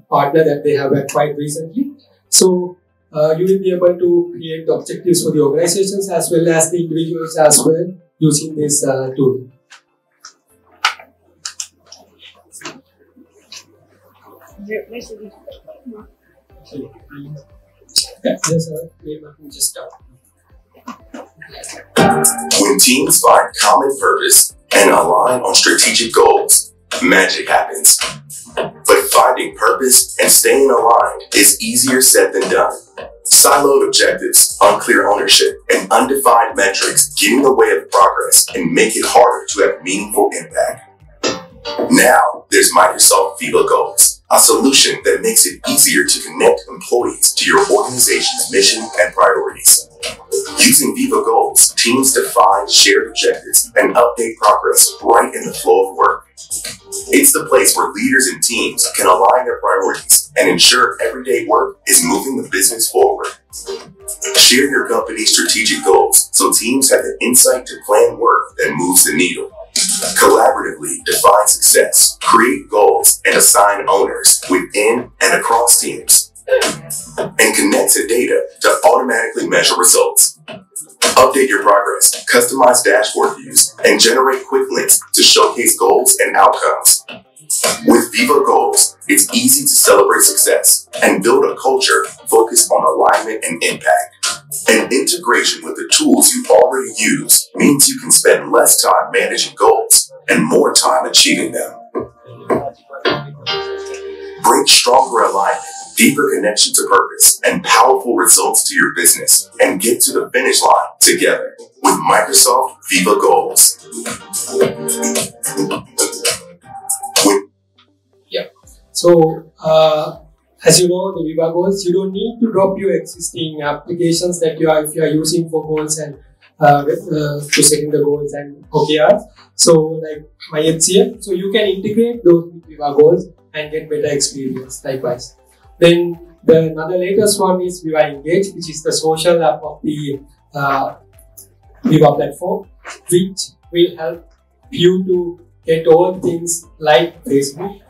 partner that they have acquired recently. So you will be able to create the objectives for the organizations as well as the individuals as well using this tool. When teams find common purpose and align on strategic goals, magic happens. But finding purpose and staying aligned is easier said than done. Siloed objectives, unclear ownership, and undefined metrics get in the way of progress and make it harder to have meaningful impact. Now, there's Microsoft Viva Goals, a solution that makes it easier to connect employees to your organization's mission and priorities. Using Viva Goals, teams define shared objectives and update progress right in the flow of work. It's the place where leaders and teams can align their priorities and ensure everyday work is moving the business forward. Share your company's strategic goals so teams have the insight to plan work that moves the needle. Collaboratively define success, create goals, and assign owners within and across teams. And connect to data to automatically measure results. Update your progress, customize dashboard views, and generate quick links to showcase goals and outcomes. With Viva Goals, it's easy to celebrate success and build a culture focused on alignment and impact. And integration with the tools you already use means you can spend less time managing goals and more time achieving them. Bring stronger alignment, deeper connection to purpose, and powerful results to your business, and get to the finish line together with Microsoft Viva Goals. So, as you know, the Viva Goals, you don't need to drop your existing applications that if you are using for goals and to setting the goals and OKRs. So, like MiHCM, so you can integrate those with Viva Goals and get better experience likewise. Then another latest one is Viva Engage, which is the social app of the Viva platform, which will help you to get all things like Facebook.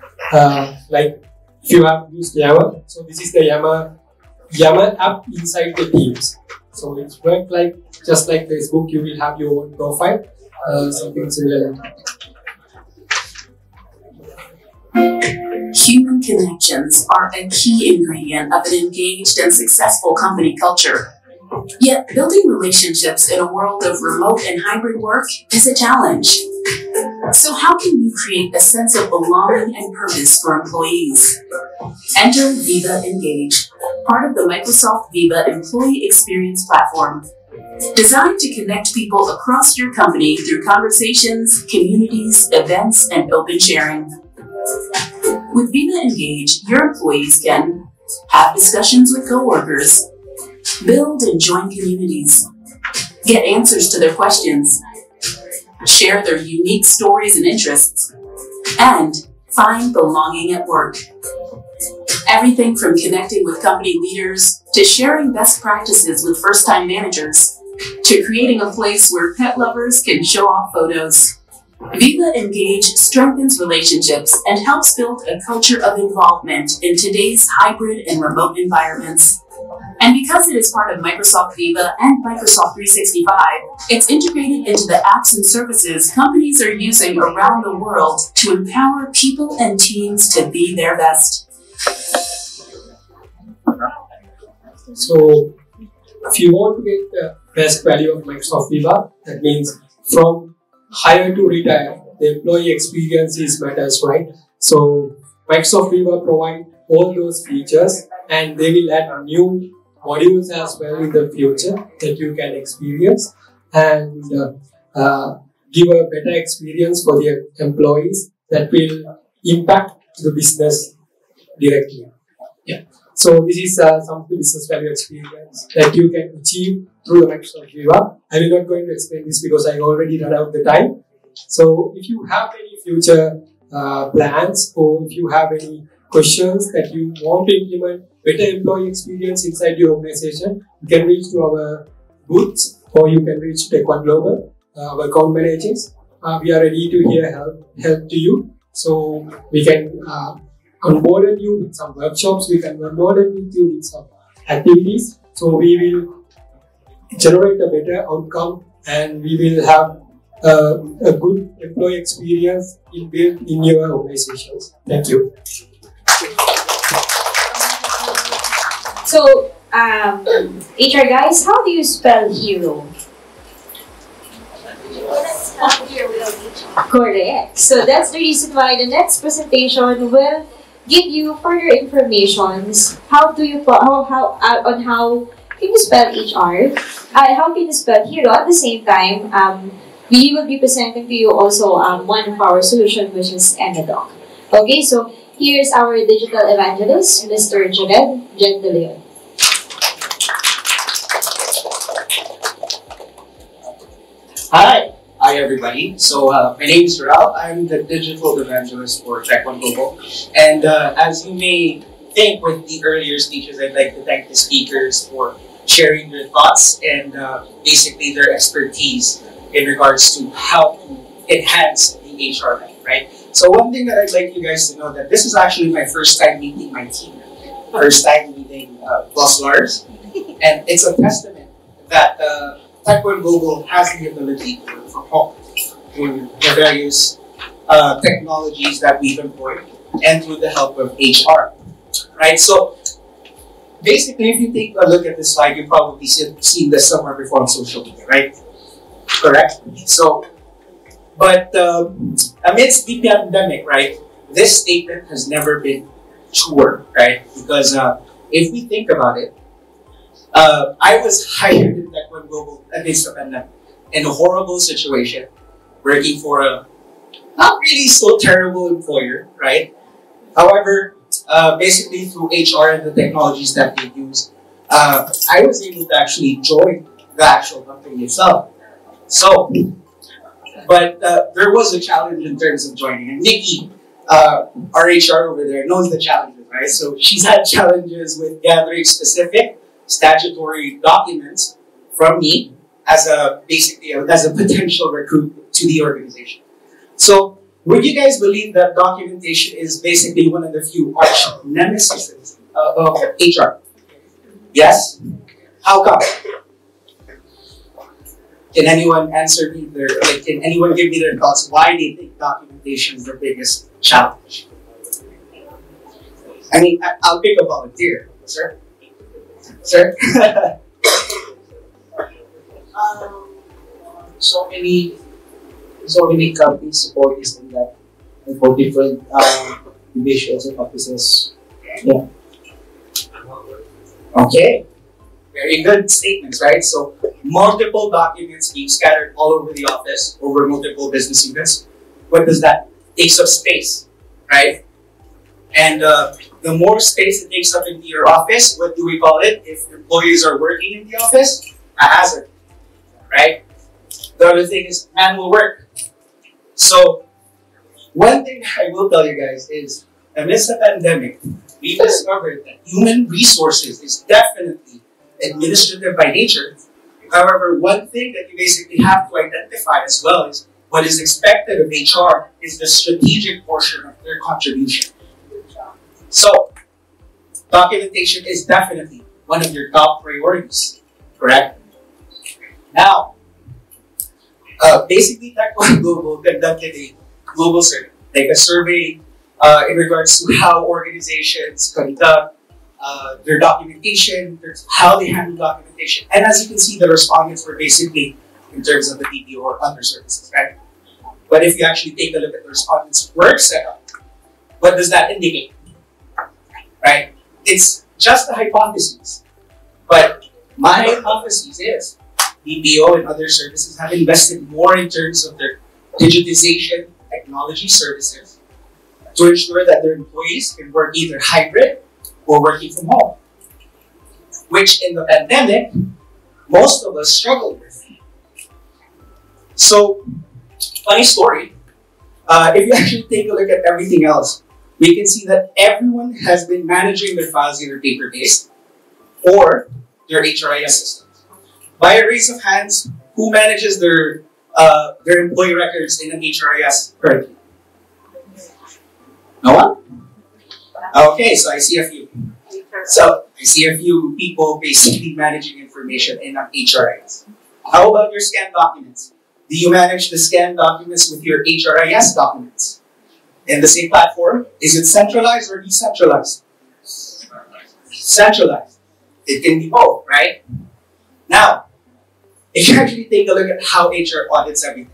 Like if you have used Yammer, so this is the Yammer app inside the Teams. So it's work like just like Facebook. You will have your own profile, something similar. Human connections are a key ingredient of an engaged and successful company culture. Yet, building relationships in a world of remote and hybrid work is a challenge. So how can you create a sense of belonging and purpose for employees? Enter Viva Engage, part of the Microsoft Viva Employee Experience Platform, designed to connect people across your company through conversations, communities, events, and open sharing. With Viva Engage, your employees can have discussions with coworkers, build and join communities, get answers to their questions, share their unique stories and interests, and find belonging at work. Everything from connecting with company leaders to sharing best practices with first-time managers to creating a place where pet lovers can show off photos. Viva Engage strengthens relationships and helps build a culture of involvement in today's hybrid and remote environments. And because it is part of Microsoft Viva and Microsoft 365, it's integrated into the apps and services companies are using around the world to empower people and teams to be their best. So, if you want to get the best value of Microsoft Viva, that means from hire to retire, the employee experience matters, right? So, Microsoft Viva provide all those features, and they will add new modules as well in the future that you can experience and give a better experience for the employees that will impact the business directly. Yeah. So this is some of the business value experience that you can achieve through the Microsoft Viva. I will not going to explain this because I already run out the time. So if you have any future plans or if you have any questions that you want to implement better employee experience inside your organization, you can reach to our booths or you can reach Tech One Global, our account managers. We are ready to hear help to you. So we can onboard you with some workshops, we can onboard you with some activities. So we will generate a better outcome and we will have a good employee experience built in your organizations. Thank you. So, HR guys, how do you spell hero? Correct. So that's the reason why the next presentation will give you further informations. How do you how can you spell HR? How can you spell hero? At the same time, we will be presenting to you also one of our solutions, which is Enadoc. Okay, so here's our digital evangelist, Mr. Jerel De Leon. Hi everybody. So my name is Jerel. I'm the digital evangelist for Tech One Global. And as you may think with the earlier speeches, I'd like to thank the speakers for sharing their thoughts and basically their expertise in regards to how to enhance the HR life, right? So one thing that I'd like you guys to know that this is actually my first time meeting my team. First time meeting Boss Lars. And it's a testament that Tech One Global has the ability to work from home. The various technologies that we've employed and through the help of HR, right? So basically, if you take a look at this slide, you've probably seen this somewhere before on social media, right? Correct? So, but amidst the pandemic, right, this statement has never been truer, right? Because if we think about it, I was hired in Tech1 Global amidst the pandemic in a horrible situation, working for a not really so terrible employer, right? However, basically through HR and the technologies that they use, I was able to actually join the actual company itself. So, but there was a challenge in terms of joining. And Nikki, our HR over there, knows the challenges, right? So she's had challenges with gathering specific statutory documents from me as a potential recruit to the organization. So, would you guys believe that documentation is basically one of the few arch nemesis of HR? Yes? How come? Can anyone answer me can anyone give me their thoughts why they think documentation is the biggest challenge? I mean, I'll pick a volunteer. Sir? Sir? So many companies support this and that, and for different divisions and offices. Yeah. Okay. Very good statements, right? So, multiple documents being scattered all over the office, over multiple business units. What does that? Takes up space, right? And the more space it takes up into your office, what do we call it? If employees are working in the office, a hazard, right? The other thing is manual work. So, one thing I will tell you guys is, amidst the pandemic, we discovered that human resources is definitely administrative by nature. However, one thing that you basically have to identify as well is what is expected of HR is the strategic portion of their contribution. So, documentation is definitely one of your top priorities, correct? Now, basically, Tech1 Global conducted a global survey, like a survey in regards to how organizations conduct their documentation, how they handle documentation. And as you can see, the respondents were basically in terms of the BPO or other services, right? But if you actually take a look at the respondents' work setup, what does that indicate? Right? It's just a hypothesis. But my hypothesis is BPO and other services have invested more in terms of their digitization technology services to ensure that their employees can work either hybrid or working from home, which in the pandemic, most of us struggled with. So, funny story, if you actually take a look at everything else, we can see that everyone has been managing their files either paper-based or their HRIS systems. By a raise of hands, who manages their employee records in an HRIS currently? No one? Okay, so I see a few. So, I see a few people basically managing information in an HRIS. How about your scanned documents? Do you manage the scanned documents with your HRIS documents? In the same platform, is it centralized or decentralized? Centralized. It can be both, right? Now, if you actually take a look at how HR audits everything,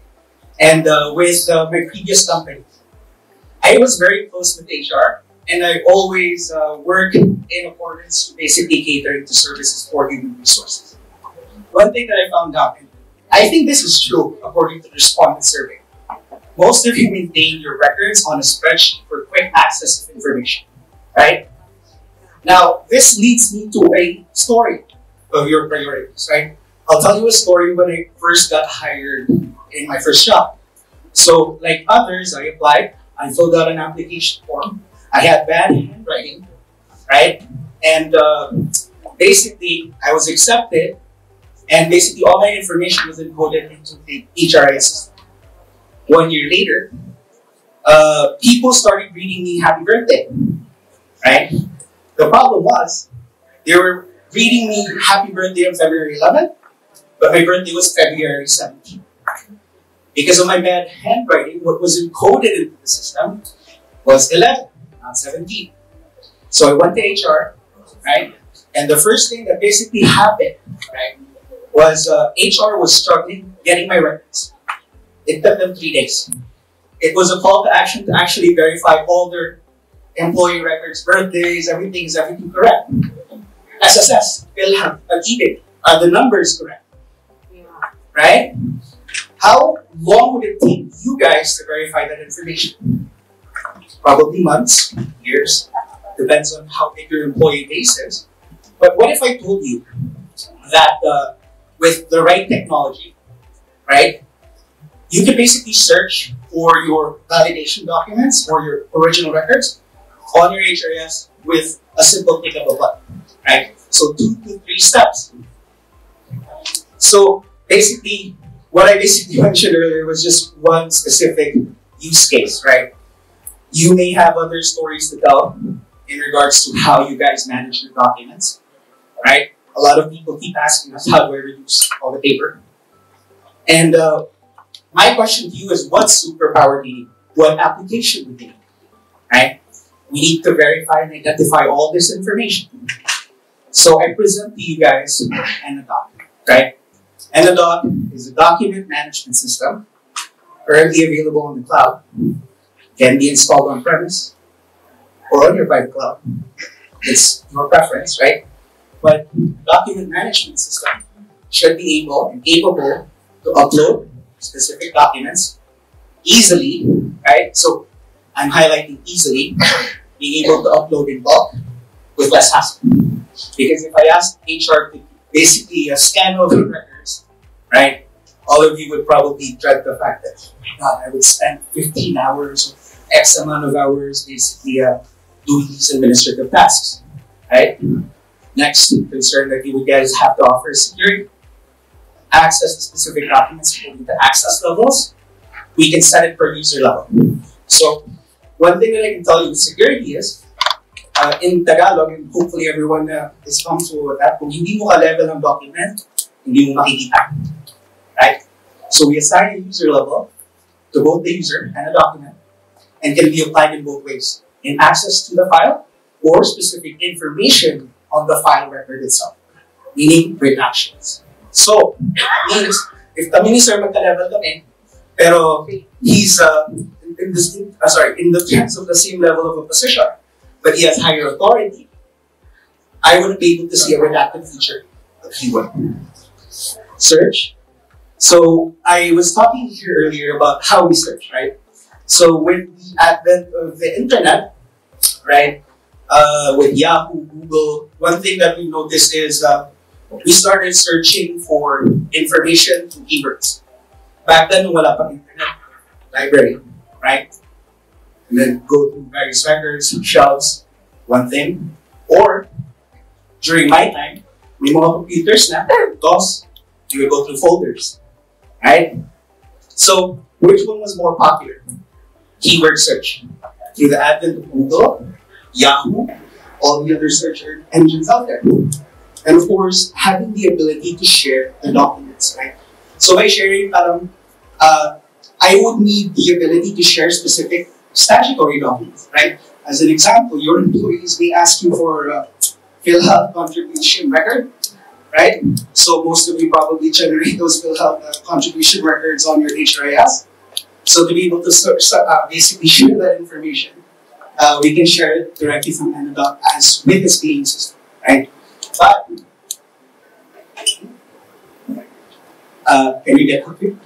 and with my previous company, I was very close with HR, and I always work in accordance to basically catering to services for human resources. One thing that I found out, and I think this is true according to the respondent survey, most of you maintain your records on a spreadsheet for quick access of information, right? Now, this leads me to a story of your priorities, right? I'll tell you a story when I first got hired in my first job. So, like others, I applied, I filled out an application form, I had bad handwriting, right? And basically, I was accepted, and basically all my information was encoded into the HRIS system. 1 year later, people started greeting me happy birthday, right? The problem was, they were greeting me happy birthday on February 11th, but my birthday was February 17th. Because of my bad handwriting, what was encoded into the system was 11, not 17. So I went to HR, right? And the first thing that basically happened, right, was HR was struggling getting my records. It took them 3 days. It was a call to action to actually verify all their employee records, birthdays, everything correct. SSS, PhilHealth, email, are the numbers correct? Right? How long would it take you guys to verify that information? Probably months, years, depends on how big your employee base is. But what if I told you that with the right technology, right, you can basically search for your validation documents or your original records on your HRS with a simple click of a button, right? So 2 to 3 steps. So basically, what I basically mentioned earlier was just one specific use case, right? You may have other stories to tell in regards to how you guys manage your documents, right? A lot of people keep asking us, how do I reduce all the paper? And my question to you is, what superpower do you need? What application do you need, right? We need to verify and identify all this information. So I present to you guys Enadoc, right? Enadoc is a document management system currently available on the cloud. Can be installed on premise or on your private cloud. It's your preference, right? But document management system should be able and capable to upload specific documents easily, right? So I'm highlighting easily, being able to upload in bulk with less hassle. Because if I ask HR to basically scan all the records, right, all of you would probably dread the fact that, oh my God, I would spend 15 hours or X amount of hours basically doing these administrative tasks, right? Next concern that you guys have to offer is security. Access to specific documents according to access levels. We can set it per user level. So one thing that I can tell you with security is, in Tagalog, and hopefully everyone is comfortable with that, kung hindi mo ka-level ng document, hindi mo makikita. Right? So we assign a user level to both the user and a document, and can be applied in both ways. In access to the file, or specific information on the file record itself. Meaning, redactions. So, means, if kami ni sir magka-level kami, pero he's in the terms of the same level of a position, but he has higher authority, I wouldn't be able to see a redacted feature of keyword. Search. So I was talking here earlier about how we search, right? So with the advent of the internet, right, with Yahoo, Google, one thing that we noticed is we started searching for information through keywords. Back then, wala pang internet, library, right? And then go through various records, shelves, one thing. Or, during my time, may mga computers na, DOS, you would go through folders, right? So, which one was more popular? Keyword search. Through the advent of Google, Yahoo, all the other search engines out there. And of course, having the ability to share the documents, right? So by sharing, I would need the ability to share specific statutory documents, right? As an example, your employees may ask you for a PhilHealth contribution record, right? So most of you probably generate those PhilHealth contribution records on your HRIS. So to be able to basically share that information, we can share it directly from Enadoc as with the scaling system, right? But can you get copy?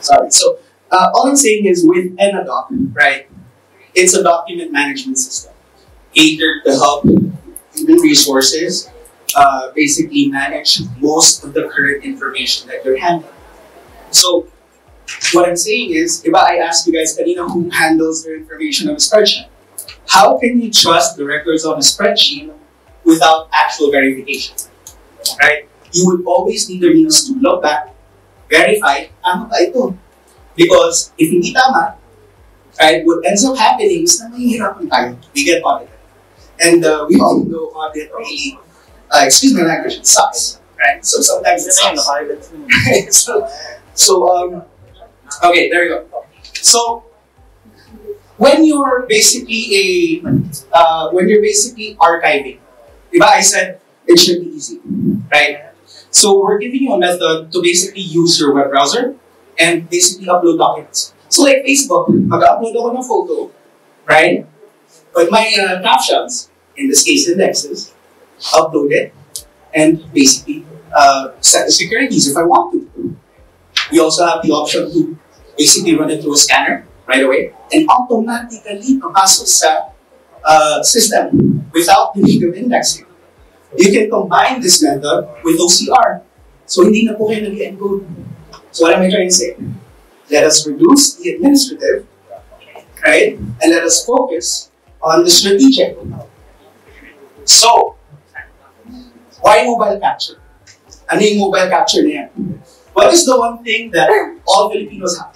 Sorry. So all I'm saying is with Enadoc, right? It's a document management system catered to help human resources basically manage most of the current information that you're handling. So what I'm saying is, diba I asked you guys kanina who handles their information on a spreadsheet. How can you trust the records on a spreadsheet without actual verification? Right? You would always need the means to look back, verify, tama ba ito? Because if hindi tama, right, what ends up happening is na mahihirapan tayo. We get audited. And we all know audit really excuse my language, it sucks, right? So sometimes it sucks. Okay, there you go. So when you're basically archiving, I said it should be easy, right? So we're giving you a method to basically use your web browser and basically upload documents. So like Facebook, mag-upload ako ng photo, right? Put my captions, in this case indexes, upload it, and basically set the securities if I want to. We also have the option to basically run it through a scanner right away and automatically papasok sa system without the need of indexing. You can combine this method with OCR. So hindi na po kayo nag-encode. So what am I trying to say? Let us reduce the administrative, right? And let us focus on the strategic. So, why mobile capture? Ano yung mobile capture na yan? What is the one thing that all Filipinos have?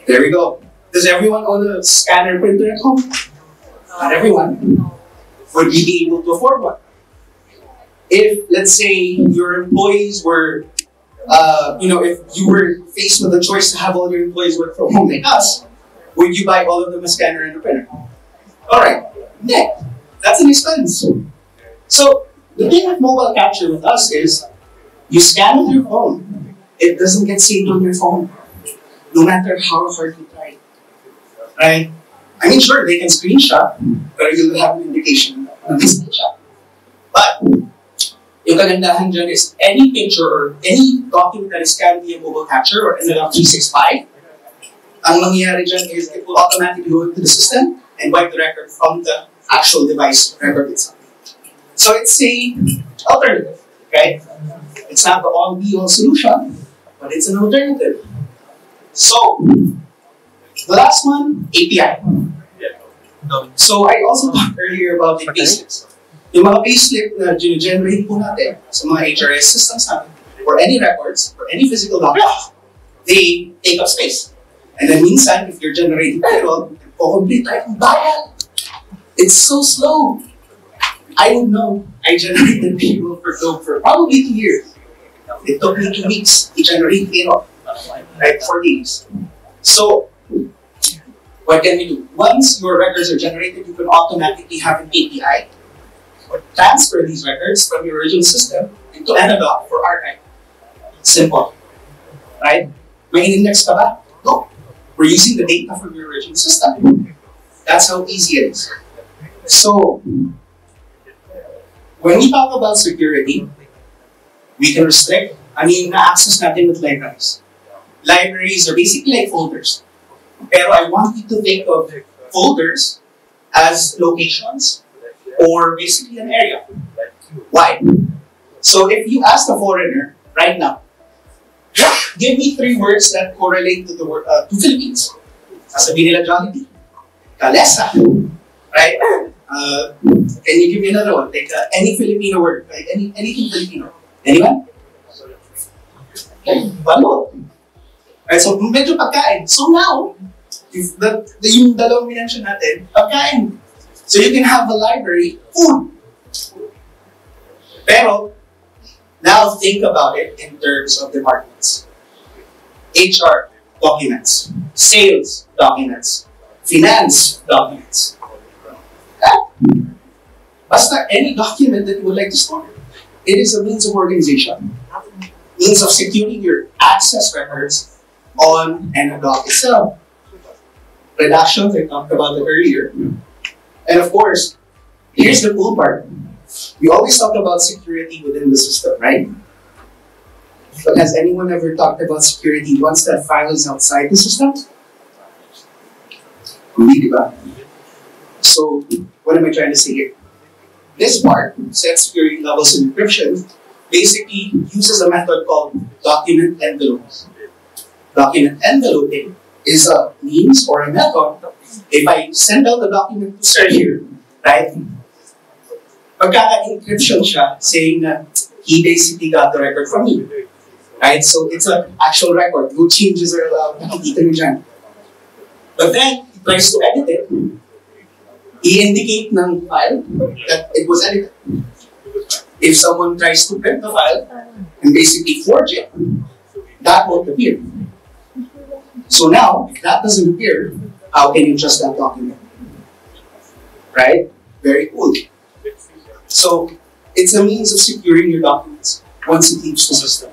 There we go. Does everyone own a scanner printer at home? Not everyone. Would you be able to afford one? If, let's say, your employees were, if you were faced with the choice to have all your employees work from home like us, would you buy all of them a scanner and a printer? Alright, yeah, that's an expense. So, the thing with mobile capture with us is, you scan with your phone, it doesn't get saved on your phone, no matter how hard you try. Right? I mean, sure, they can screenshot, but you'll have an indication of the screenshot. But, yung kagandahan dyan is any picture or any document that is scanned via mobile capture or Enadoc 365, ang mangyayari dyan is it will automatically go into the system and wipe the record from the actual device record itself. So it's a alternative, right? It's not the all-be-all solution, but it's an alternative. So, the last one, API. So I also talked earlier about the payslips. Yung mga payslip na generate po natin sa mga HRS systems natin, or any records, or any physical documents, they take up space. And then minsan, if you're generating payroll, complete tayo ng bayan. It's so slow. I would know. I generated payroll for probably 2 years. It took me 2 weeks to generate payroll, like 4 days. So, what can we do? Once your records are generated, you can automatically have an API or transfer these records from your original system into Enadoc for archive. Simple. Right? May in-index ka ba? No. We're using the data from your original system. That's how easy it is. So, when we talk about security, we can restrict, na-access natin with libraries. Libraries are basically like folders. Pero I want you to think of folders as locations or basically an area. Why? So if you ask a foreigner right now, give me 3 words that correlate to the word to Philippines. Sasabihin nila Jollibee, Kalesa, right? Can you give me another one? Like any Filipino word, right? Anything Filipino. Anyone? Balot. Right, so medyo pagkain. So now, if yung dalawang minention natin, pagkain. So you can have a library, food. Pero, now think about it in terms of departments. HR documents, sales documents, finance documents. Basta any document that you would like to store. It is a means of organization, means of securing your access records on Enadoc itself. Redactions, I talked about it earlier. And of course, here's the cool part. We always talk about security within the system, right? But has anyone ever talked about security once that file is outside the system? Hindi, diba? So, what am I trying to say here? This part, set security levels and encryption, basically uses a method called document envelopes. Document enveloping is a means or a method. If I send out the document to Sir here, right? Pagka-encryption siya, saying that he basically got the record from me. Right? So it's an actual record. No changes are allowed. Nakikita nyo dyan. But then, he tries to edit it. I-indicate ng file that it was edited. If someone tries to print the file and basically forge it, that won't appear. So now, if that doesn't appear, how can you trust that document? Right? Very cool. So, it's a means of securing your documents once it leaves the system.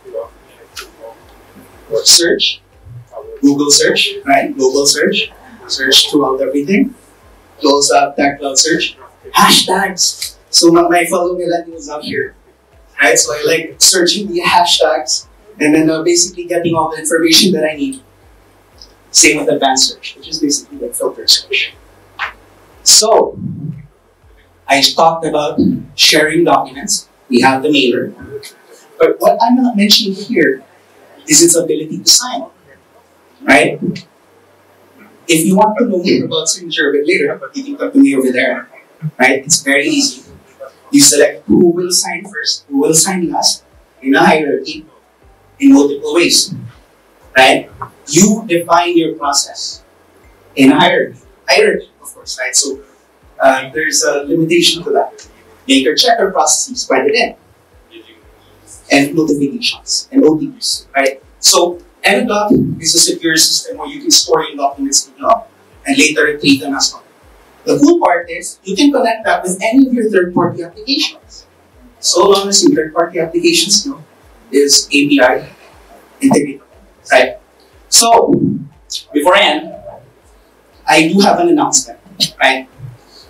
Search, Google search, right? Global search, search throughout everything. You also have tag cloud search. Hashtags. So my fellow millennials out here, right? So I like searching the hashtags and then basically getting all the information that I need. Same with advanced search, which is basically like filter search. So, I talked about sharing documents. We have the mailer. But what I'm not mentioning here is its ability to sign, right? If you want to know more about signature a bit later, you can come to me over there, right? It's very easy. You select who will sign first, who will sign last, in a hierarchy, in multiple ways, right? You define your process in a hierarchy, of course, right? So there's a limitation to that. Maker checker processes by the end, and notifications and OTPs, right? So Enadoc is a secure system where you can store your documents in log and later retrieve them as well. The cool part is you can connect that with any of your third-party applications. So long as your third-party applications is API integrated, right? So before I end, I do have an announcement, right?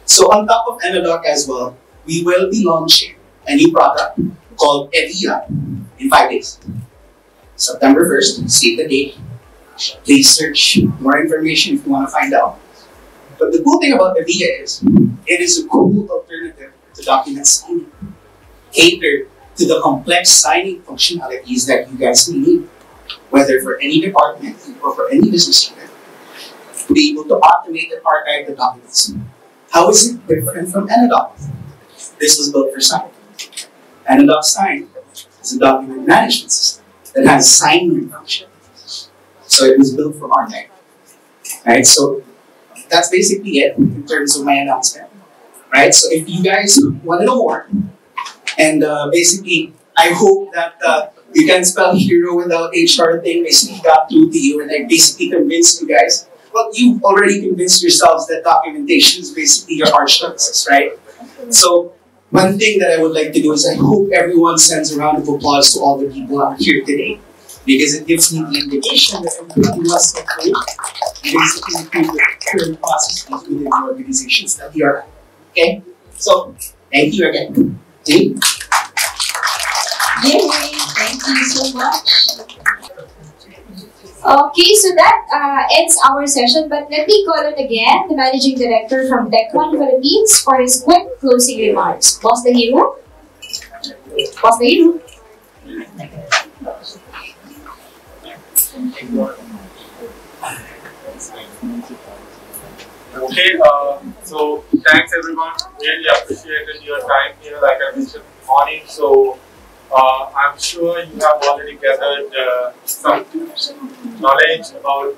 So on top of Enadoc as well, we will be launching a new product called Evia in 5 days. September 1st, save the date. Please search more information if you want to find out. But the cool thing about Evia is, it is a cool alternative to document signing, catered to the complex signing functionalities that you guys may need, whether for any department or for any business unit, to be able to automate and archive the documents. How is it different from Enadoc? This was built for signing. Enadoc Sign is a document management system that has signing function. So it was built for archive. Right? So that's basically it in terms of my announcement. Right? So if you guys want to know more, and basically I hope that you can spell hero without HR thing basically got through to you, and I basically convinced you guys. Well, you've already convinced yourselves that documentation is basically your arch nemesis, right? So one thing that I would like to do is I hope everyone sends a round of applause to all the people out here today, because it gives me the indication that everybody must improve and basically improve the current processes within the organizations that we are at. Okay? So, thank you again. Yay! Thank you so much. Okay, so that ends our session, but let me call on again the Managing Director from Tech1 Philippines for his quick closing remarks. Boss the hero? Boss the hero? Okay, so thanks everyone. Really appreciated your time here, like I mentioned in the morning. So I'm sure you have already gathered some knowledge about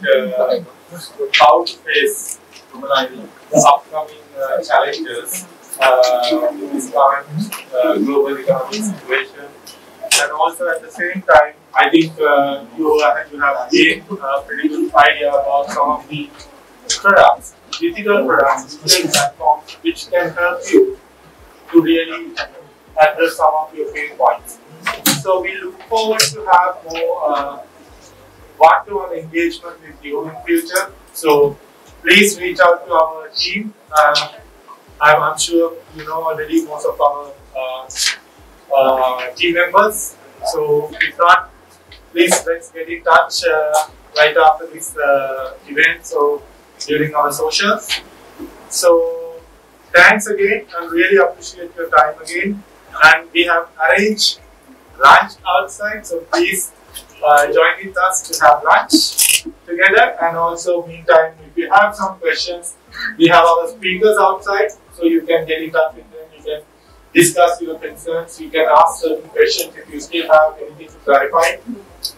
how to face the upcoming challenges in this current global economic situation. And also at the same time, I think you have gained a pretty good idea about some of the products, digital products, digital platforms, which can help you to really address some of your pain points. So we look forward to have more one-to-one engagement with you in future. So please reach out to our team. I'm sure you know already most of our team members. So if not, please let's get in touch right after this event. So during our socials. So thanks again, and really appreciate your time again. And we have arranged lunch outside, so please join with us to have lunch together. And also, meantime, if you have some questions, we have our speakers outside, so you can get in touch with them. You can discuss your concerns. You can ask certain questions if you still have anything to clarify.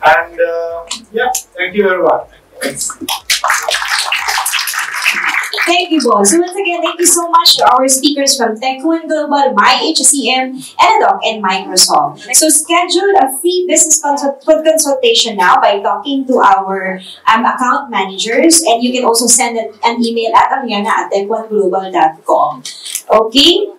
And yeah, thank you everyone. Thanks. Thank you, boss. So once again, thank you so much to our speakers from Tech1 Global, MiHCM, Enadoc, and Microsoft. So schedule a free business consultation now by talking to our account managers, and you can also send an email at ariana@tech1global.com. Okay?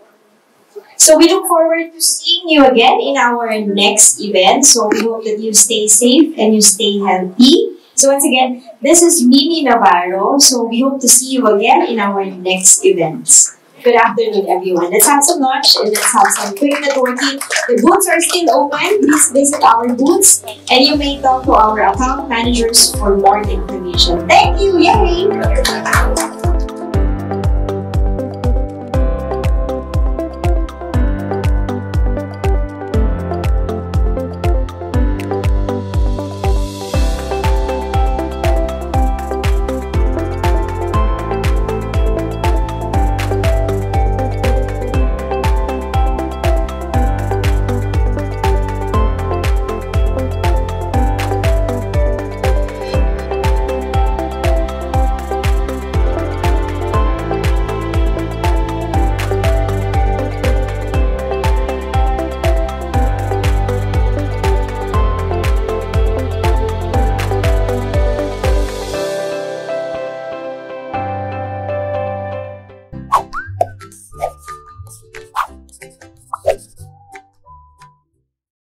So we look forward to seeing you again in our next event. So we hope that you stay safe and you stay healthy. So once again, this is Mimi Navarro. So we hope to see you again in our next events. Good afternoon, everyone. Let's have some lunch and let's have some quick networking. The booths are still open. Please visit our booths and you may talk to our account managers for more information. Thank you. Yay!